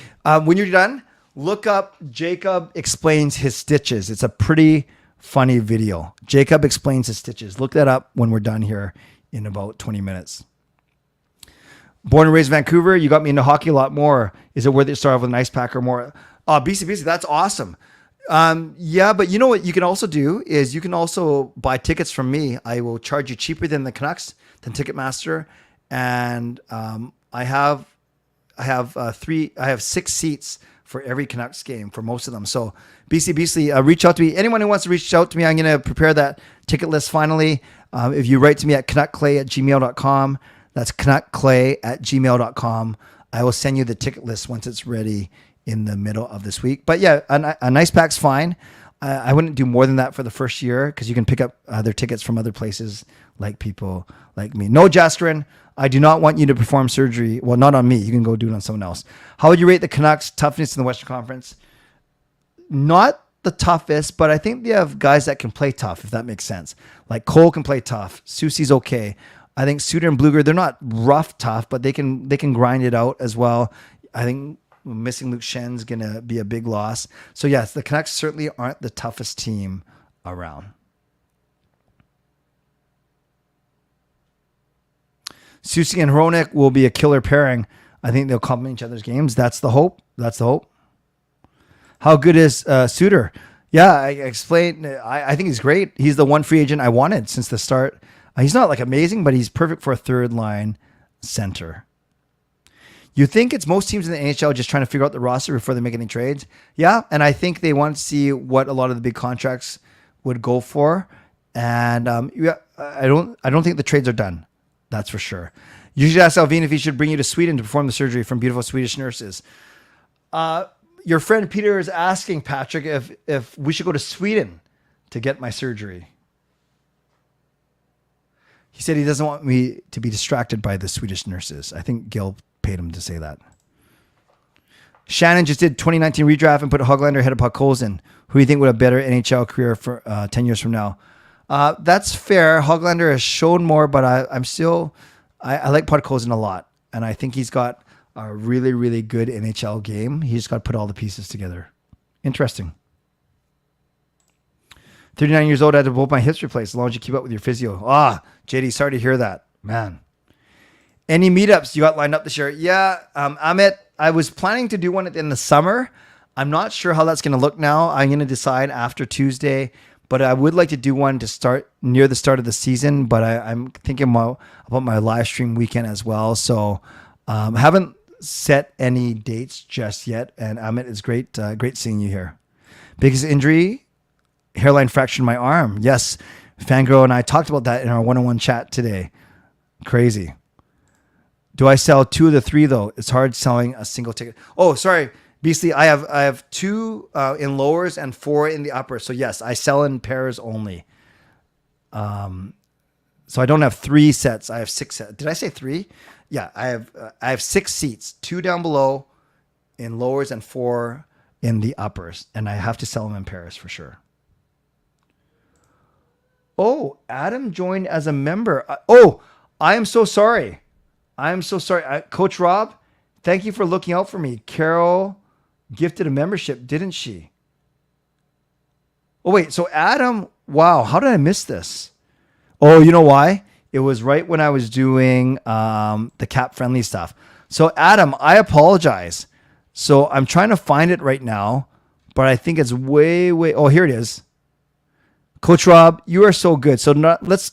Speaker 2: When you're done, look up Jacob Explains His Stitches. It's a pretty funny video. Jacob Explains His Stitches. Look that up when we're done here in about 20 minutes. Born and raised in Vancouver, you got me into hockey a lot more. Is it worth it to start off with an ice pack or more? BC, that's awesome. Yeah, but you know what you can also do is you can also buy tickets from me. I will charge you cheaper than the Canucks, than Ticketmaster. And I have 6 seats for every Canucks game for most of them. So BC Beasley, reach out to me. Anyone who wants to reach out to me, I'm going to prepare that ticket list finally. If you write to me at canuckclay@gmail.com, that's canuckclay@gmail.com. I will send you the ticket list once it's ready in the middle of this week. But yeah, a nice pack's fine. I wouldn't do more than that for the first year because you can pick up other tickets from other places like people like me. No, Jaskrin, I do not want you to perform surgery. Well, not on me. You can go do it on someone else. How would you rate the Canucks' toughness in the Western Conference? Not the toughest, but I think they have guys that can play tough, if that makes sense. Like Cole can play tough. Susi's okay. I think Suter and Bluger, they're not rough tough, but they can grind it out as well. I think missing Luke Schen's going to be a big loss. So yes, the Canucks certainly aren't the toughest team around. Susi and Hronek will be a killer pairing. I think they'll complement each other's games. That's the hope. How good is Suter? Yeah, I explained. I think he's great. He's the one free agent I wanted since the start. He's not like amazing, but he's perfect for a third line center. You think it's most teams in the NHL just trying to figure out the roster before they make any trades? Yeah, and I think they want to see what a lot of the big contracts would go for. And I don't think the trades are done. That's for sure. You should ask Alvin if he should bring you to Sweden to perform the surgery from beautiful Swedish nurses. Your friend Peter is asking, Patrick, if we should go to Sweden to get my surgery. He said he doesn't want me to be distracted by the Swedish nurses. I think Gil paid him to say that. Shannon just did 2019 redraft and put Höglander ahead of Podkolzin. Who do you think would have a better NHL career for 10 years from now? That's fair. Höglander has shown more, but I like Podkolzin a lot. And I think he's got a really, really good NHL game. He's got to put all the pieces together. Interesting. 39 years old, I had to both my hips replaced as long as you keep up with your physio. JD, sorry to hear that, man. Any meetups you got lined up this year? Yeah, Amit, I was planning to do one in the summer. I'm not sure how that's going to look now. I'm going to decide after Tuesday, but I would like to do one to start near the start of the season, but I'm thinking about my live stream weekend as well. So haven't set any dates just yet. And Amit, it's great seeing you here. Biggest injury? Hairline fracture in my arm. Yes, Fangirl and I talked about that in our one-on-one chat today. Crazy. Do I sell 2 of the 3 though? It's hard selling a single ticket. Oh, sorry, Beastly. I have 2 in lowers and 4 in the upper. So yes, I sell in pairs only. So I don't have 3 sets. I have 6 sets. Did I say 3? Yeah, I have 6 seats. 2 down below in lowers and 4 in the uppers, and I have to sell them in pairs for sure. Oh, Adam joined as a member. I am so sorry. Coach Rob, thank you for looking out for me. Carol gifted a membership, didn't she? Oh, wait. So Adam, wow. How did I miss this? Oh, you know why? It was right when I was doing the cap friendly stuff. So Adam, I apologize. So I'm trying to find it right now, but I think it's way. Oh, here it is. Coach Rob, you are so good. So let's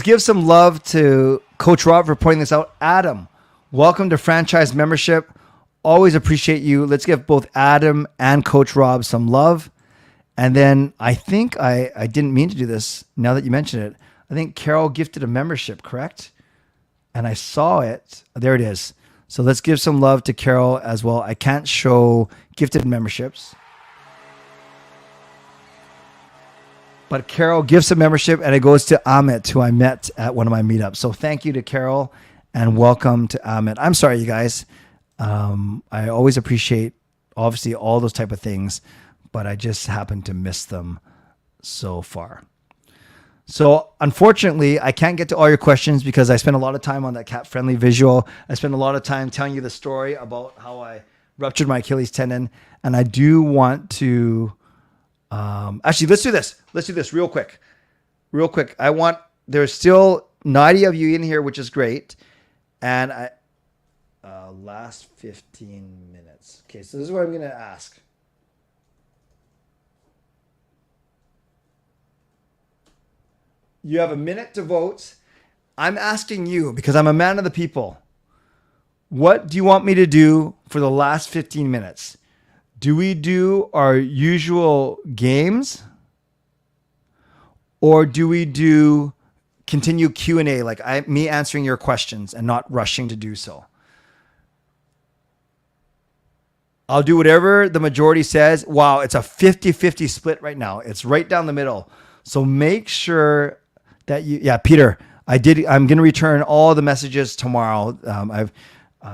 Speaker 2: give some love to Coach Rob for pointing this out. Adam, welcome to franchise membership. Always appreciate you. Let's give both Adam and Coach Rob some love. And then I think I didn't mean to do this now that you mention it. I think Carol gifted a membership, correct? And I saw it. There it is. So let's give some love to Carol as well. I can't show gifted memberships. But Carol gives a membership, and it goes to Amit, who I met at one of my meetups. So thank you to Carol, and welcome to Amit. I'm sorry, you guys. I always appreciate, obviously, all those type of things, but I just happen to miss them so far. So unfortunately, I can't get to all your questions because I spent a lot of time on that cat-friendly visual. I spent a lot of time telling you the story about how I ruptured my Achilles tendon, and I do want to... actually, let's do this. Let's do this real quick. There's still 90 of you in here, which is great. And last 15 minutes. Okay, so this is what I'm going to ask. You have a minute to vote. I'm asking you because I'm a man of the people. What do you want me to do for the last 15 minutes? Do we do our usual games, or do we do continue Q&A, like me answering your questions and not rushing to do so? I'll do whatever the majority says. Wow, it's a 50-50 split right now. It's right down the middle. So make sure that Peter, I'm going to return all the messages tomorrow.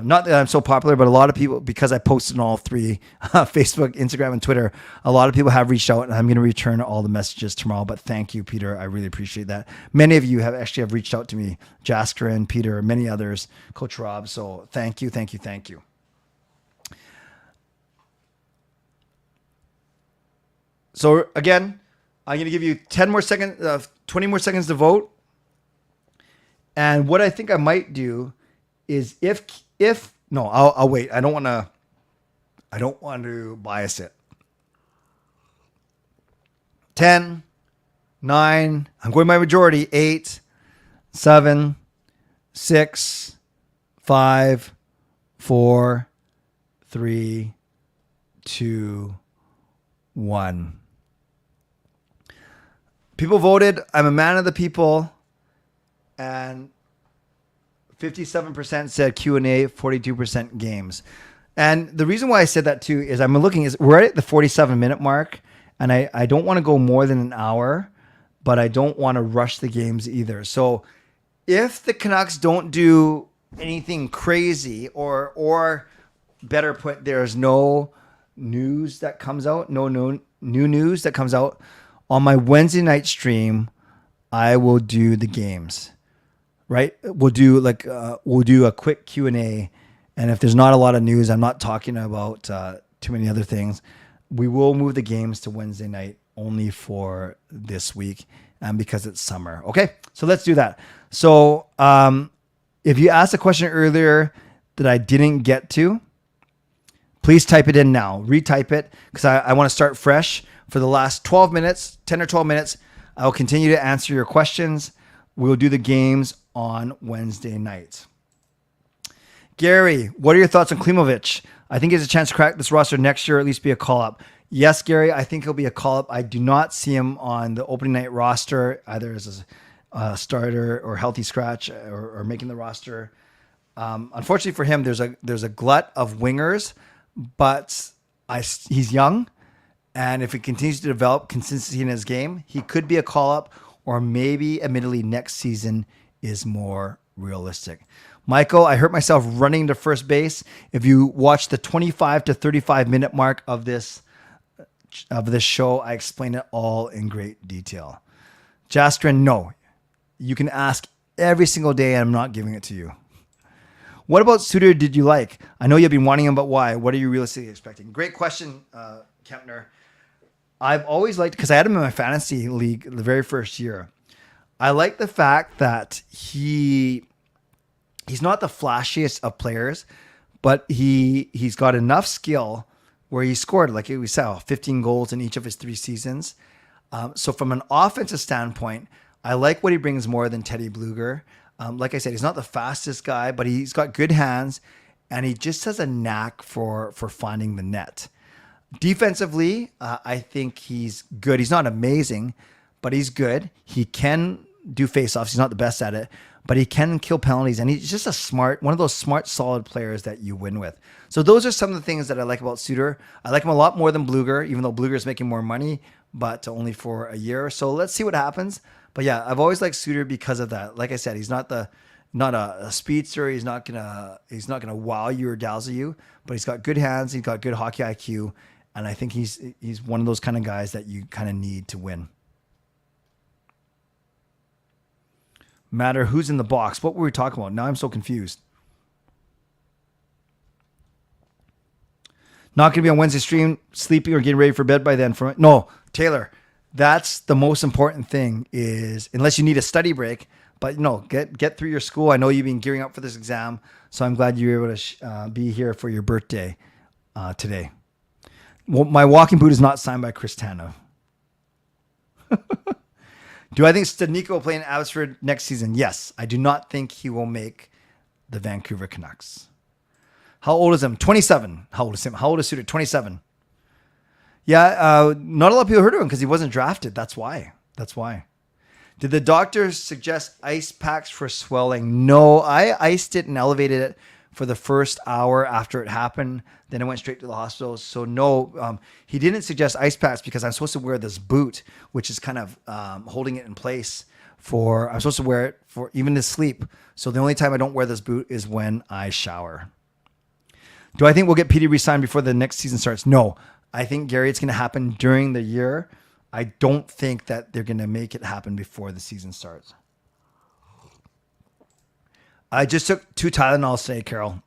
Speaker 2: Not that I'm so popular, but a lot of people, because I posted on all three, Facebook, Instagram, and Twitter, a lot of people have reached out, and I'm going to return all the messages tomorrow. But thank you, Peter. I really appreciate that. Many of you have reached out to me, Jasker, Peter, many others, Coach Rob. So thank you, thank you, thank you. So again, I'm going to give you 10 more seconds, 20 more seconds to vote. And what I think I might do is I'll wait. I don't want to bias it. 10, 9, I'm going by majority. 8, 7, 6, 5, 4, 3, 2, 1. People voted. I'm a man of the people. And 57% said Q&A, 42% games. And the reason why I said that too is we're at the 47-minute mark, and I don't want to go more than an hour, but I don't want to rush the games either. So if the Canucks don't do anything crazy, or better put, there's no news that comes out, no new news that comes out, on my Wednesday night stream, I will do the games. Right? We'll do a quick Q&A, and if there's not a lot of news, I'm not talking about too many other things. We will move the games to Wednesday night only for this week, and because it's summer. Okay, so let's do that. So if you asked a question earlier that I didn't get to, please type it in now. Retype it, because I want to start fresh for the last 12 minutes, 10 or 12 minutes. I will continue to answer your questions. We'll do the games on Wednesday night. Gary, what are your thoughts on Klimovich? I think he has a chance to crack this roster next year, or at least be a call-up. Yes, Gary, I think he'll be a call-up. I do not see him on the opening night roster, either as a starter or healthy scratch or making the roster. Unfortunately for him, there's a glut of wingers, but he's young, and if he continues to develop consistency in his game, he could be a call-up, or maybe, admittedly, next season is more realistic. Michael, I hurt myself running to first base. If you watch the 25 to 35 minute mark of this show, I explain it all in great detail. Jastrin, no. You can ask every single day, and I'm not giving it to you. What about Suter did you like? I know you've been wanting him, but why? What are you realistically expecting? Great question, Kempner. I've always liked, because I had him in my fantasy league the very first year. I like the fact that he's not the flashiest of players, but he's got enough skill where he scored, like we saw, 15 goals in each of his 3 seasons. So from an offensive standpoint, I like what he brings more than Teddy Bluger. Like I said, he's not the fastest guy, but he's got good hands, and he just has a knack for finding the net. Defensively, I think he's good. He's not amazing, but he's good. He can do faceoffs. He's not the best at it, but he can kill penalties, and he's just one of those smart, solid players that you win with. So those are some of the things that I like about Suter. I like him a lot more than Bluger, even though Bluger is making more money, but only for a year. So let's see what happens. But yeah, I've always liked Suter because of that. Like I said, he's not a speedster. He's not gonna wow you or dazzle you, but he's got good hands. He's got good hockey IQ. And I think he's one of those kind of guys that you kind of need to win. Matter who's in the box. What were we talking about? Now I'm so confused. Not going to be on Wednesday stream, sleeping or getting ready for bed by then. No, Taylor, that's the most important thing is, unless you need a study break, but no, get through your school. I know you've been gearing up for this exam, so I'm glad you were able to be here for your birthday today. Well, my walking boot is not signed by Chris Tanev. Do I think Stadnyko will play in Abbotsford next season? Yes. I do not think he will make the Vancouver Canucks. How old is him? 27. How old is him? How old is Suter? 27. Yeah, not a lot of people heard of him because he wasn't drafted. That's why. Did the doctor suggest ice packs for swelling? No, I iced it and elevated it for the first hour after it happened. Then I went straight to the hospital. So no, he didn't suggest ice packs because I'm supposed to wear this boot, which is kind of holding it in place I'm supposed to wear it for even to sleep. So the only time I don't wear this boot is when I shower. Do I think we'll get PD re-signed before the next season starts? No, I think, Gary, it's going to happen during the year. I don't think that they're going to make it happen before the season starts. I just took 2 Tylenols today, Carol.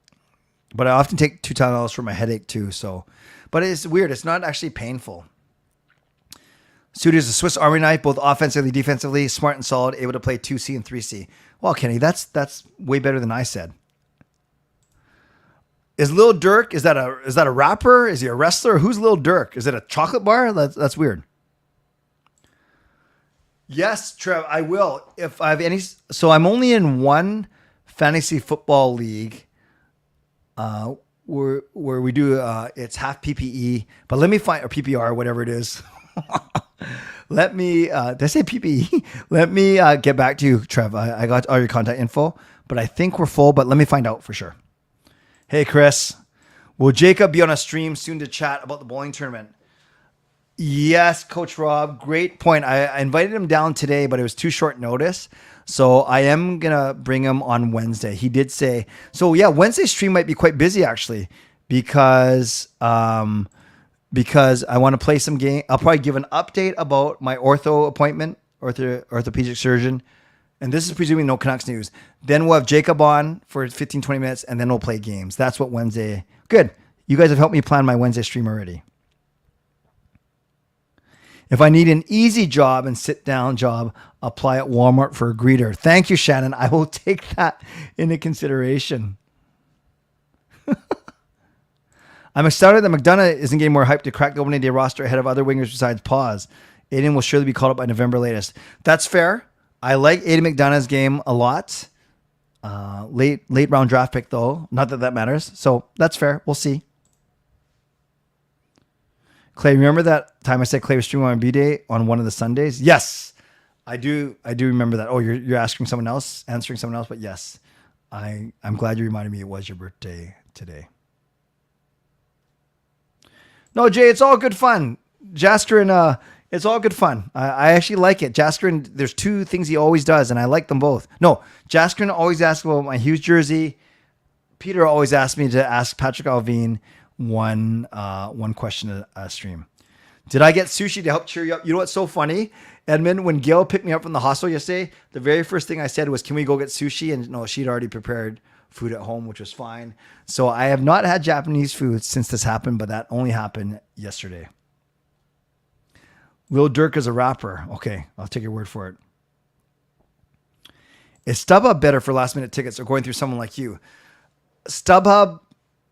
Speaker 2: But I often take 2 Tylenols for my headache too. But it's weird. It's not actually painful. Suter is a Swiss Army knife, both offensively, defensively, smart and solid, able to play 2C and 3C. Well, Kenny, that's way better than I said. Is Lil Durk, is that a rapper? Is he a wrestler? Who's Lil Durk? Is it a chocolate bar? That's weird. Yes, Trev, I will. If I have any, so I'm only in one fantasy football league, where we do it's half PPE, but let me find, or PPR, whatever it is. Let me, did I say PPE? Let me get back to you, Trev. I got all your contact info, but I think we're full, but let me find out for sure. Hey, Chris, will Jacob be on a stream soon to chat about the bowling tournament? Yes, Coach Rob, great point. I invited him down today, but it was too short notice. So I am going to bring him on Wednesday. He did say, so yeah, Wednesday's stream might be quite busy actually, because I want to play some game. I'll probably give an update about my ortho appointment, orthopedic surgeon. And this is presuming no Canucks news. Then we'll have Jacob on for 15, 20 minutes, and then we'll play games. That's what Wednesday. Good. You guys have helped me plan my Wednesday stream already. If I need an easy job and sit down job, apply at Walmart for a greeter. Thank you, Shannon. I will take that into consideration. I'm excited that McDonough isn't getting more hype to crack the opening day roster ahead of other wingers besides Paz. Aiden will surely be called up by November latest. That's fair. I like Aiden McDonough's game a lot. Late round draft pick though. Not that matters. So that's fair. We'll see. Clay, remember that time I said Clay was streaming on B-Day on one of the Sundays? Yes, I do remember that. Oh, you're asking someone else, answering someone else, but yes, I'm glad you reminded me it was your birthday today. No, Jay, it's all good fun. Jaskrin, it's all good fun. I actually like it. Jaskrin, there's 2 things he always does, and I like them both. No, Jaskrin always asks about my Hughes jersey. Peter always asks me to ask Patrick Alvin one question a stream. Did I get sushi to help cheer you up? You know what's so funny, Edmund? When Gail picked me up from the hospital yesterday, the very first thing I said was, "Can we go get sushi?" And no, she'd already prepared food at home, which was fine. So I have not had Japanese food since this happened, but that only happened yesterday. Lil Durk is a rapper. Okay, I'll take your word for it. Is StubHub better for last minute tickets or going through someone like you? StubHub,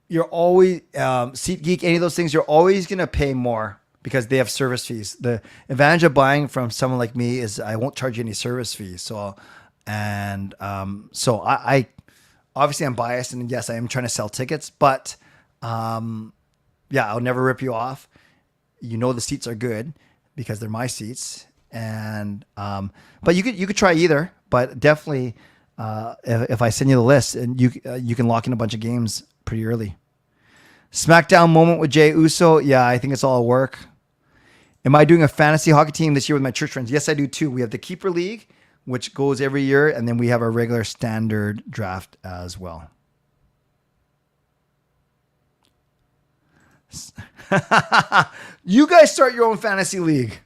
Speaker 2: you're always, SeatGeek, any of those things, you're always going to pay more because they have service fees. The advantage of buying from someone like me is I won't charge you any service fees. So I obviously I'm biased, and yes, I am trying to sell tickets, but I'll never rip you off. You know, the seats are good because they're my seats. And, but you could try either, but definitely, if I send you the list, and you can lock in a bunch of games pretty early. SmackDown moment with Jey Uso. Yeah, I think it's all work. Am I doing a fantasy hockey team this year with my church friends? Yes, I do too. We have the Keeper League, which goes every year, and then we have our regular standard draft as well. You guys start your own fantasy league.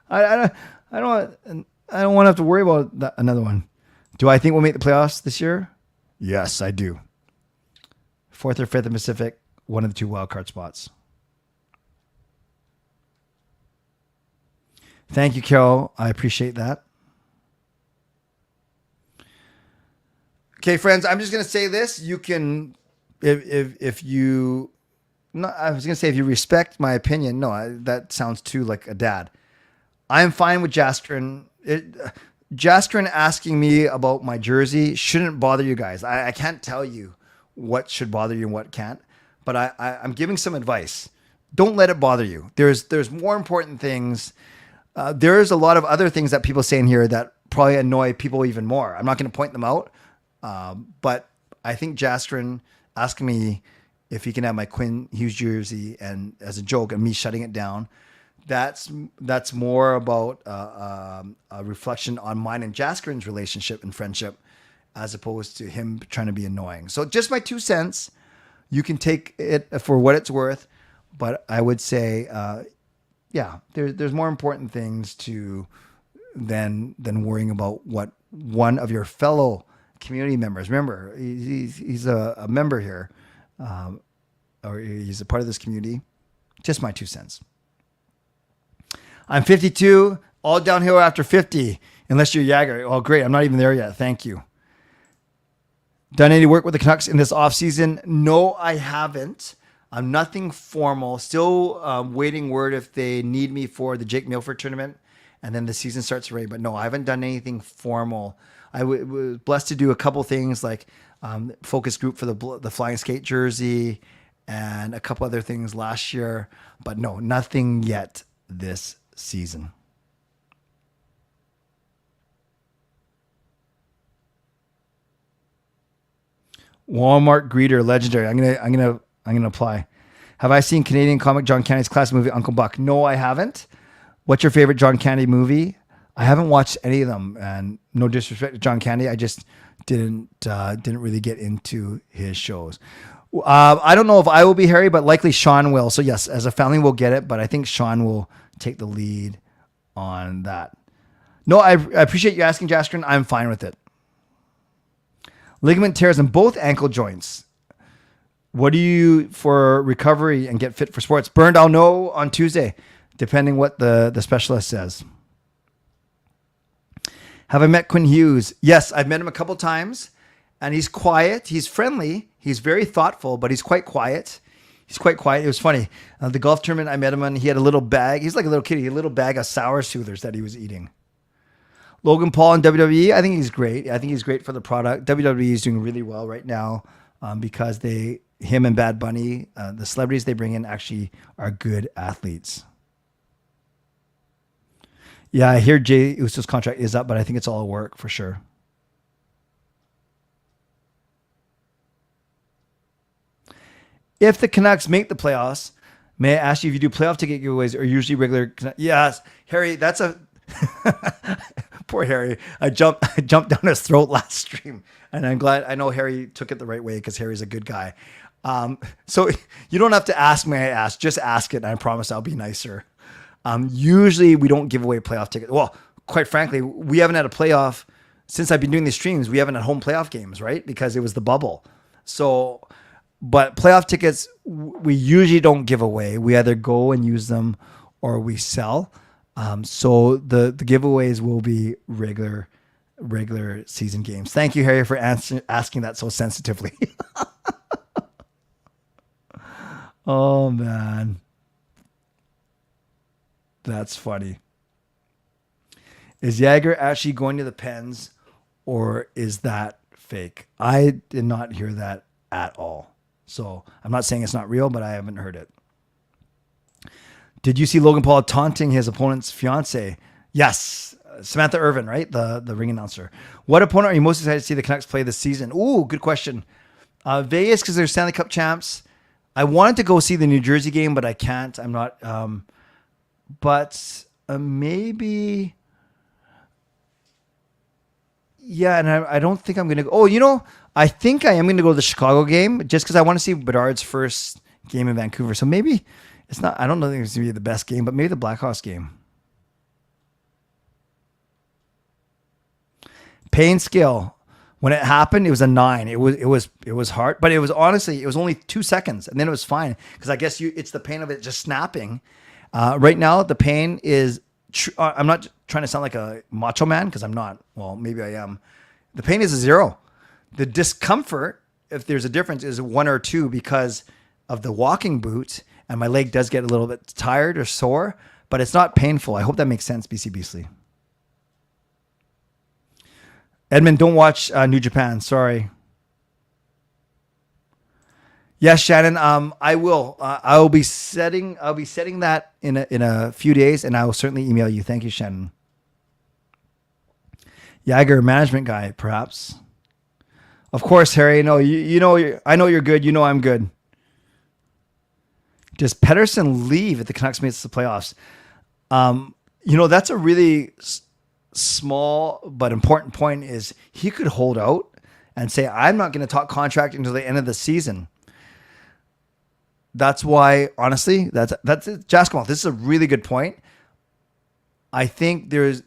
Speaker 2: I don't want to have to worry about another one. Do I think we'll make the playoffs this year? Yes, I do. 4th or 5th in Pacific, one of the 2 wildcard spots. Thank you, Carol. I appreciate that. Okay, friends, I'm just going to say this. You can, if you, no, I was going to say if you respect my opinion. No, that sounds too like a dad. I'm fine with Jaskrin. Jaskrin asking me about my jersey shouldn't bother you guys. I can't tell you what should bother you and what can't, but I'm giving some advice. don't let it bother you. There's more important things. There's a lot of other things that people say in here that probably annoy people even more. I'm not going to point them out, but I think Jaskrin asking me if he can have my Quinn Hughes jersey and as a joke and me shutting it down, that's more about a reflection on mine and Jaskrin's relationship and friendship as opposed to him trying to be annoying. So just my 2 cents. You can take it for what it's worth, but I would say, there's more important things than worrying about what one of your fellow community members. Remember, he's a member here, or he's a part of this community. Just my 2 cents. I'm 52, all downhill after 50, unless you're Jagger. Oh, great. I'm not even there yet. Thank you. Done any work with the Canucks in this offseason? No, I haven't. I'm nothing formal. Still waiting word if they need me for the Jake Milford tournament, and then the season starts already. But no, I haven't done anything formal. I was blessed to do a couple things like focus group for the flying skate jersey and a couple other things last year. But no, nothing yet this season. Walmart greeter, legendary. I'm gonna apply. Have I seen Canadian comic John Candy's classic movie Uncle Buck? No, I haven't. What's your favorite John Candy movie? I haven't watched any of them, and no disrespect to John Candy, I just didn't really get into his shows. I don't know if I will be Harry, but likely Sean will. So yes, as a family we'll get it, but I think Sean will take the lead on that. No, I appreciate you asking, Jaskrin. I'm fine with it. Ligament tears in both ankle joints. What do you for recovery and get fit for sports? Burned, I'll know on Tuesday, depending what the specialist says. Have I met Quinn Hughes? Yes, I've met him a couple times, and he's quiet. He's friendly. He's very thoughtful, but he's quite quiet. It was funny. The golf tournament I met him on, he had a little bag. He's like a little kid. He had a little bag of sour soothers that he was eating. Logan Paul in WWE, I think he's great. I think he's great for the product. WWE is doing really well right now because him and Bad Bunny, the celebrities they bring in actually are good athletes. Yeah, I hear Jay Uso's contract is up, but I think it's all work for sure. If the Canucks make the playoffs, may I ask you if you do playoff ticket giveaways or usually regular? Yes, Harry, that's a... Poor Harry. I jumped down his throat last stream, and I'm glad. I know Harry took it the right way because Harry's a good guy. So you don't have to ask me. I ask. Just ask it, and I promise I'll be nicer. Usually we don't give away playoff tickets. Well, quite frankly, we haven't had a playoff since I've been doing these streams. We haven't had home playoff games, right? Because it was the bubble. So, but playoff tickets we usually don't give away. We either go and use them or we sell. So the giveaways will be regular season games. Thank you, Harry, for asking that so sensitively. Oh, man. That's funny. Is Jagger actually going to the Pens or is that fake? I did not hear that at all. So I'm not saying it's not real, but I haven't heard it. Did you see Logan Paul taunting his opponent's fiance? Yes. Samantha Irvin, right? The ring announcer. What opponent are you most excited to see the Canucks play this season? Ooh, good question. Vegas, because they're Stanley Cup champs. I wanted to go see the New Jersey game, but I can't. I'm not. But maybe. Yeah, and I don't think I'm going to go. Oh, I think I am going to go to the Chicago game just because I want to see Bedard's first game in Vancouver. So maybe. It's not. I don't know if it's going to be the best game, but maybe the Blackhawks game. Pain scale. When it happened, it was a 9. It was hard, but it was only 2 seconds, and then it was fine because I guess it's the pain of it just snapping. Right now, the pain is. I'm not trying to sound like a macho man because I'm not. Well, maybe I am. The pain is a 0. The discomfort, if there's a difference, is 1 or 2 because of the walking boot. And my leg does get a little bit tired or sore, but it's not painful. I hope that makes sense, BC Beasley. Edmund, don't watch New Japan. Sorry. Yes, Shannon. I will. I'll be setting that in a few days, and I will certainly email you. Thank you, Shannon. Yager management guy, perhaps. Of course, Harry. No, you know. I know you're good. You know I'm good. Does Pettersson leave if the Canucks makes the playoffs? That's a really small but important point. Is he could hold out and say, "I'm not going to talk contract until the end of the season." That's why, honestly, that's Jaskimov. This is a really good point. I think there's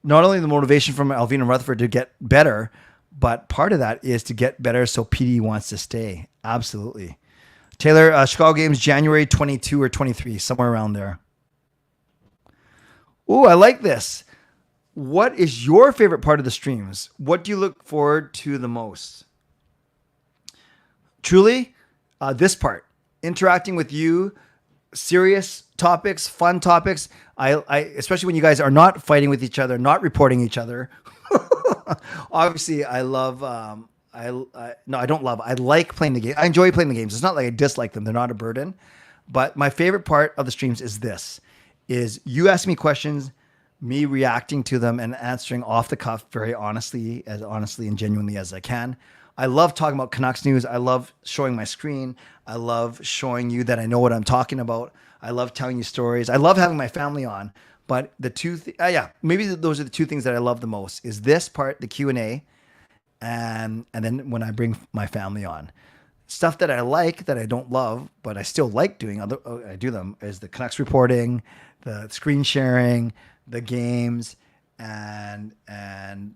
Speaker 2: not only the motivation from Alvin and Rutherford to get better, but part of that is to get better so PD wants to stay. Absolutely. Taylor, Chicago games, January 22 or 23, somewhere around there. Ooh, I like this. What is your favorite part of the streams? What do you look forward to the most? Truly, this part. Interacting with you, serious topics, fun topics. I especially when you guys are not fighting with each other, not reporting each other. Obviously, I love. I don't love. I like playing the game. I enjoy playing the games. It's not like I dislike them. They're not a burden. But my favorite part of the streams is this: is you ask me questions, me reacting to them and answering off the cuff very honestly, as honestly and genuinely as I can. I love talking about Canucks news. I love showing my screen. I love showing you that I know what I'm talking about. I love telling you stories. I love having my family on. But the two, maybe those are the two things that I love the most: is this part, the Q&A, and then when I bring my family on. Stuff that I like, that I don't love, but I still like doing. I do them is the Canucks reporting, the screen sharing, the games, and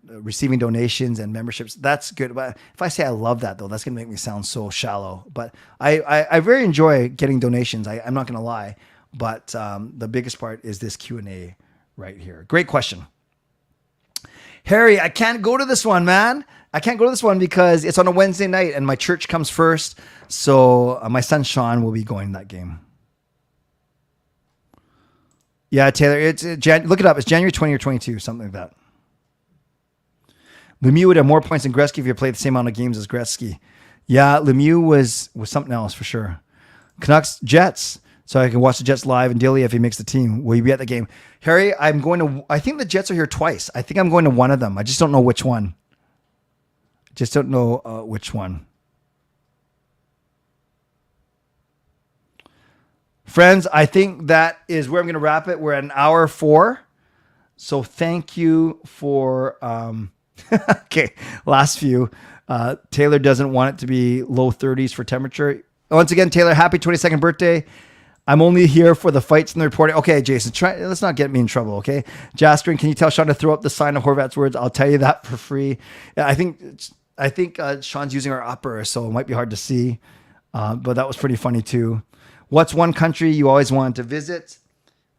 Speaker 2: receiving donations and memberships. That's good. But if I say I love that, though, that's going to make me sound so shallow. But I very enjoy getting donations. I'm not going to lie. But the biggest part is this Q&A right here. Great question. Harry, I can't go to this one, man. I can't go to this one because it's on a Wednesday night and my church comes first. So my son Sean will be going to that game. Yeah, Taylor, look it up. It's January 20 or 22, something like that. Lemieux would have more points than Gretzky if he played the same amount of games as Gretzky. Yeah, Lemieux was something else for sure. Canucks, Jets. So I can watch the Jets live in Dilly if he makes the team. Will you be at the game? Harry, I think the Jets are here twice. I think I'm going to one of them. I just don't know which one. Just don't know which one. Friends, I think that is where I'm going to wrap it. We're at an hour 4. So thank you for, okay, last few. Taylor doesn't want it to be low 30s for temperature. Once again, Taylor, happy 22nd birthday. I'm only here for the fights and the reporting. Okay, Jason, let's not get me in trouble, okay? Jaskrin, can you tell Sean to throw up the sign of Horvat's words? I'll tell you that for free. Yeah, I think Sean's using our upper, so it might be hard to see. But that was pretty funny too. What's one country you always wanted to visit?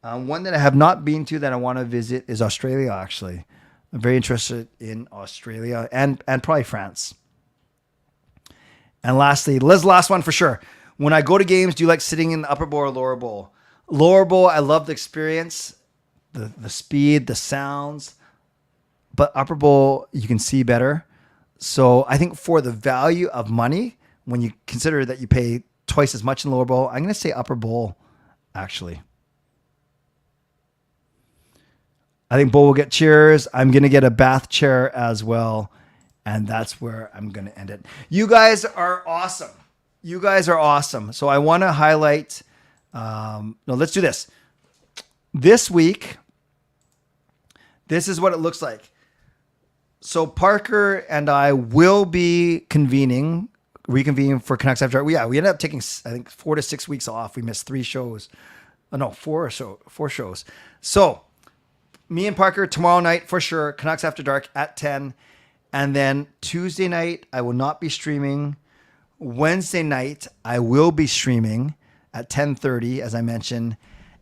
Speaker 2: One that I have not been to that I want to visit is Australia, actually. I'm very interested in Australia and probably France. And lastly, Liz, last one for sure. When I go to games, do you like sitting in the upper bowl or lower bowl? Lower bowl, I love the experience, the speed, the sounds. But upper bowl, you can see better. So I think for the value of money, when you consider that you pay twice as much in lower bowl, I'm going to say upper bowl, actually. I think bowl will get cheers. I'm going to get a bath chair as well. And that's where I'm going to end it. You guys are awesome. You guys are awesome. So I want to highlight, let's do this. This week, this is what it looks like. So Parker and I will be reconvening for Canucks After Dark. We ended up taking, I think, 4 to 6 weeks off. We missed 3 shows. Four shows. So me and Parker tomorrow night for sure, Canucks After Dark at 10. And then Tuesday night, I will not be streaming. Wednesday night, I will be streaming at 10:30, as I mentioned.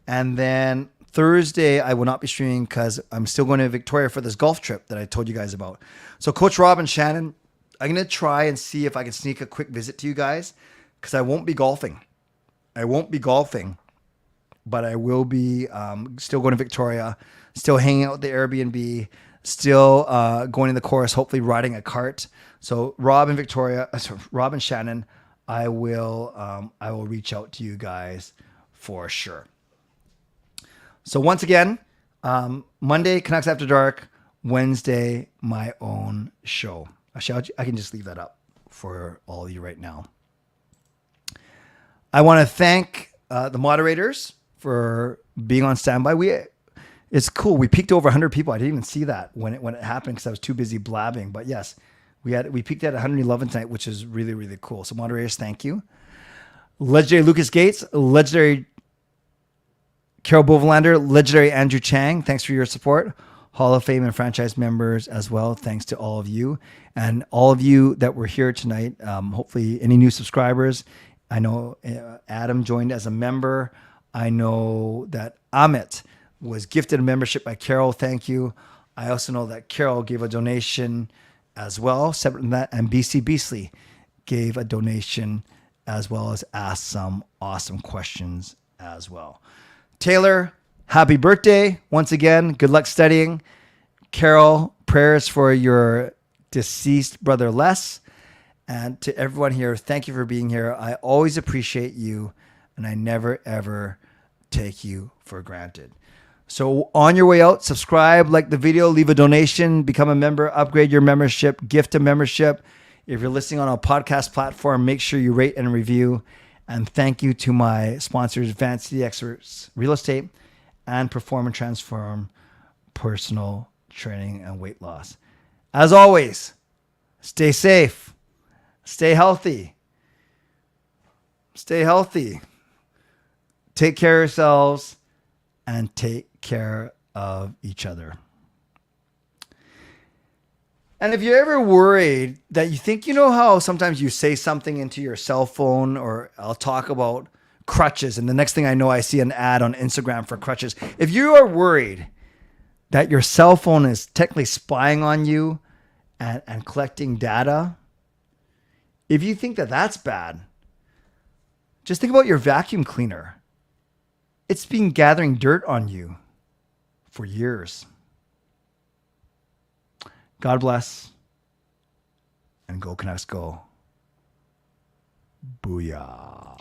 Speaker 2: And then Thursday, I will not be streaming because I'm still going to Victoria for this golf trip that I told you guys about. So Coach Rob and Shannon, I'm going to try and see if I can sneak a quick visit to you guys because I won't be golfing. But I will be still going to Victoria, still hanging out at the Airbnb, still going in the course, hopefully riding a cart. So Rob and Shannon, I will reach out to you guys for sure. So once again, Monday, Canucks After Dark. Wednesday, my own show. Actually, I can just leave that up for all of you right now. I want to thank the moderators for being on standby. It's cool. We peaked over 100 people. I didn't even see that when it happened because I was too busy blabbing. But yes, we peaked at 111 tonight, which is really, really cool. So moderators, thank you. Legendary Lucas Gates, legendary Carol Bovenlander, legendary Andrew Chang. Thanks for your support. Hall of Fame and franchise members as well. Thanks to all of you and all of you that were here tonight. Hopefully any new subscribers. I know Adam joined as a member. I know that Amit was gifted a membership by Carol. Thank you. I also know that Carol gave a donation as well. Separate from that, and BC Beasley gave a donation as well as asked some awesome questions as well. Taylor, happy birthday once again. Good luck studying. Carol, prayers for your deceased brother Les. And to everyone here, thank you for being here. I always appreciate you, and I never, ever take you for granted. So on your way out, subscribe, like the video, leave a donation, become a member, upgrade your membership, gift a membership. If you're listening on a podcast platform, make sure you rate and review. And thank you to my sponsors, Advanced City Experts Real Estate and Perform and Transform Personal Training and Weight Loss. As always, stay safe, stay healthy, take care of yourselves, and take care of each other. And if you're ever worried that you think, you know how sometimes you say something into your cell phone, or I'll talk about crutches, and the next thing I know, I see an ad on Instagram for crutches. If you are worried that your cell phone is technically spying on you and collecting data, if you think that that's bad, just think about your vacuum cleaner. It's been gathering dirt on you for years. God bless, and go Canucks go. Booyah.